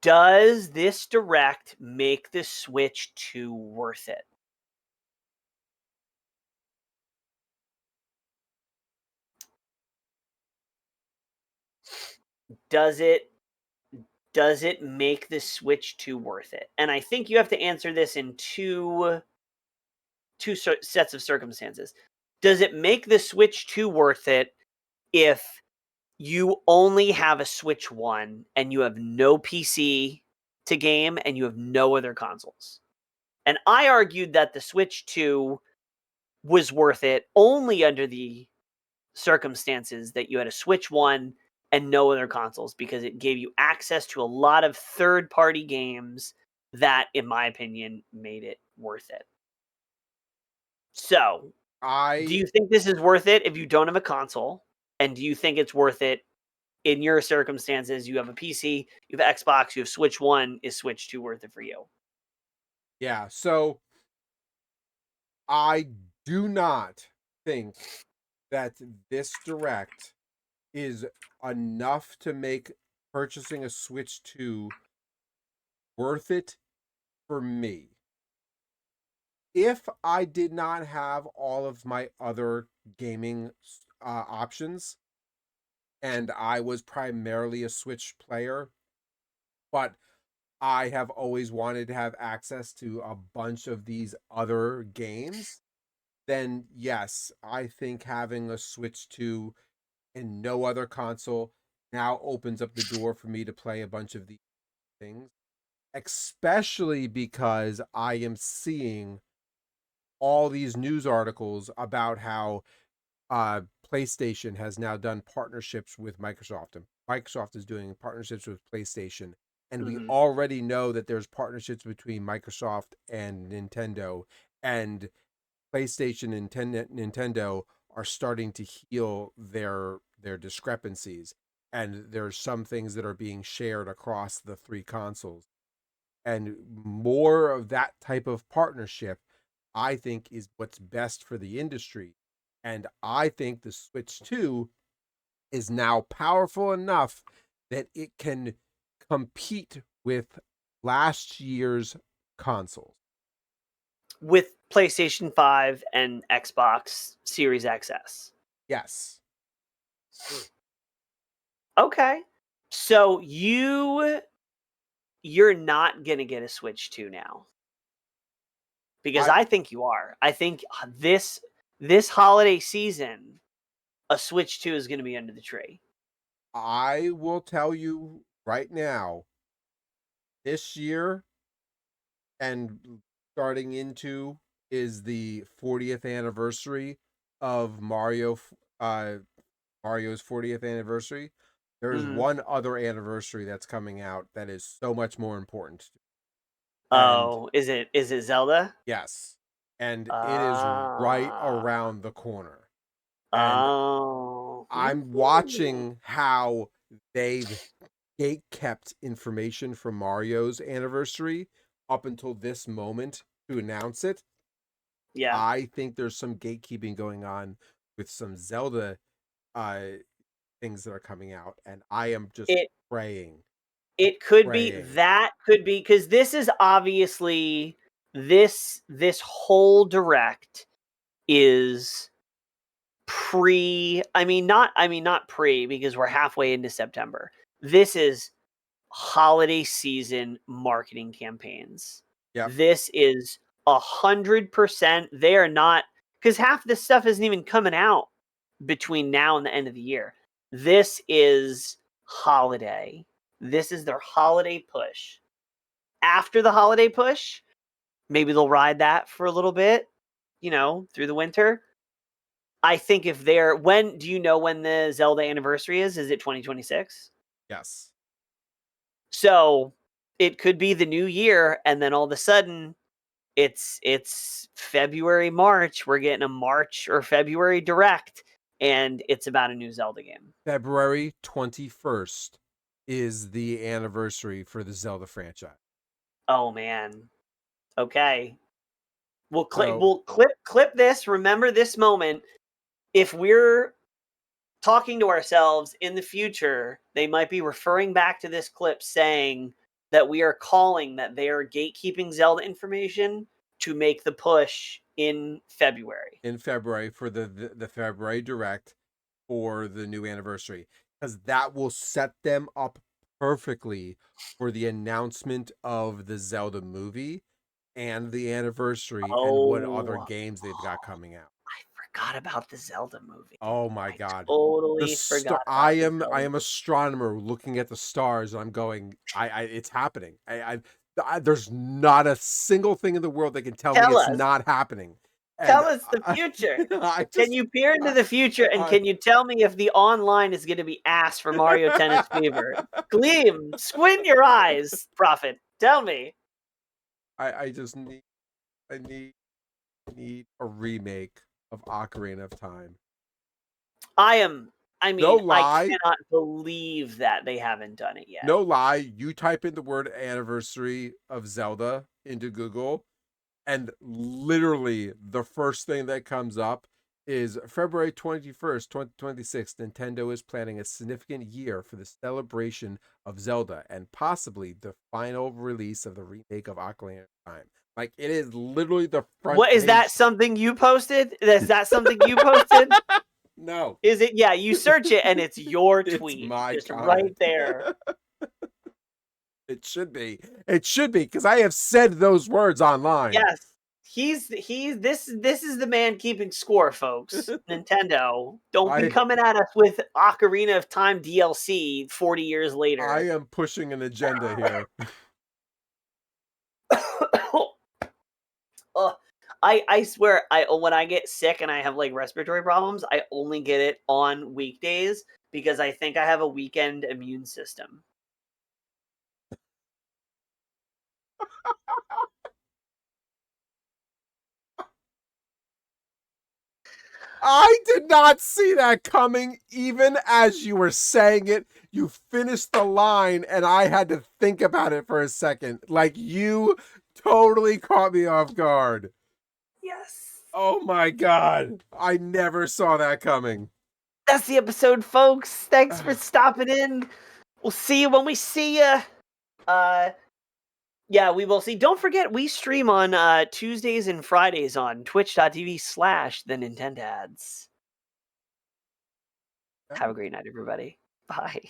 Does this direct make the Switch 2 worth it? Does it make the Switch 2 worth it? And I think you have to answer this in two sets of circumstances. Does it make the Switch 2 worth it if you only have a Switch 1 and you have no PC to game and you have no other consoles? And I argued that the Switch 2 was worth it only under the circumstances that you had a Switch 1 and no other consoles, because it gave you access to a lot of third-party games that, in my opinion, made it worth it. So, do I you think this is worth it if you don't have a console? And do you think it's worth it in your circumstances? You have a PC, you have Xbox, you have Switch 1. Is Switch 2 worth it for you? Yeah, so I do not think that this direct is enough to make purchasing a Switch 2 worth it for me. If I did not have all of my other gaming options and I was primarily a Switch player, but I have always wanted to have access to a bunch of these other games, then yes, I think having a Switch 2 and no other console now opens up the door for me to play a bunch of these things, especially because I am seeing all these news articles about how PlayStation has now done partnerships with Microsoft, and Microsoft is doing partnerships with PlayStation. And we Mhm. already know that there's partnerships between Microsoft and Nintendo, and PlayStation and Nintendo are starting to heal their discrepancies. And there's some things that are being shared across the three consoles. And more of that type of partnership, I think, is what's best for the industry. And I think the Switch 2 is now powerful enough that it can compete with last year's consoles. With PlayStation 5 and Xbox Series XS. Yes. Okay. So you're not going to get a Switch 2 now, because I I think you are. I think this holiday season a Switch 2 is going to be under the tree. I will tell you right now, this year and starting into is the 40th anniversary of Mario's 40th anniversary. There's Mhm. one other anniversary that's coming out that is so much more important. And Oh, is it Zelda? yes, and it is right Ah. around the corner. And Oh. I'm Ooh. watching how they've gate kept information from Mario's anniversary up until this moment to announce it. Yeah. I think there's some gatekeeping going on with some Zelda uh things that are coming out, and I am just It praying, it could be, praying. that could be, cuz this is obviously this whole direct is not pre, because we're halfway into September. This is holiday season marketing campaigns. Yep. This is 100%. They are not, because half this stuff isn't even coming out between now and the end of the year. This is holiday. This is their holiday push. After the holiday push, maybe they'll ride that for a little bit, through the winter. I think if they're when do you know when the Zelda anniversary is? Is it 2026? Yes. So, it could be the new year, and then all of a sudden it's February, March. We're getting a March or February direct, and it's about a new Zelda game. February 21st is the anniversary for the Zelda franchise. Oh man. Okay. We'll So clip this. Remember this moment. If we're talking to ourselves in the future, they might be referring back to this clip saying that we are calling that they are gatekeeping Zelda information to make the push in February. for the February Direct for the new anniversary, because that will set them up perfectly for the announcement of the Zelda movie and the anniversary and what other Oh, games they've got coming out. I forgot about the Zelda movie. Oh my I god. totally forgot I about the am Zelda. astronomer looking at the stars and I'm going, I it's happening. There's not a single thing in the world that can tell me Tell it's us. not happening. And Tell us the future. I Can just you peer into I, the future and I can you tell me if the online is going to be ass for Mario Tennis Fever? Gleam, squint your eyes, Prophet. Tell me. I just need I need a remake of Ocarina of Time. I No mean, I lie, cannot believe that they haven't done it yet. no lie. You type in the word anniversary of Zelda into Google, and literally the first thing that comes up is February 21st, 2026. Nintendo is planning a significant year for the celebration of Zelda and possibly the final release of the remake of Ocarina of Time. Like, it is literally the front What is that page. something you posted? Is that something you posted? No, Is it? Yeah, you search it and it's your it's tweet. my Just right comment. there. It should be. It should be, because I have said those words online. Yes. This is the man keeping score, folks. Nintendo. Don't be I coming at us with Ocarina of Time DLC 40 years I later. am pushing an agenda here. Ugh. I swear when I get sick and I have like respiratory problems, I only get it on weekdays because I think I have a weekend immune system. I did not see that coming. Even as you were saying it, you finished the line and I had to think about it for a second. Like, you totally caught me off guard. Yes. Oh my god. I never saw that coming. That's the episode, folks. Thanks for stopping in. We'll see you when we see you. Uh yeah, we will see. Don't forget, we stream on Tuesdays and Fridays on twitch.tv/the Nintendads. Have a great night, everybody. Bye.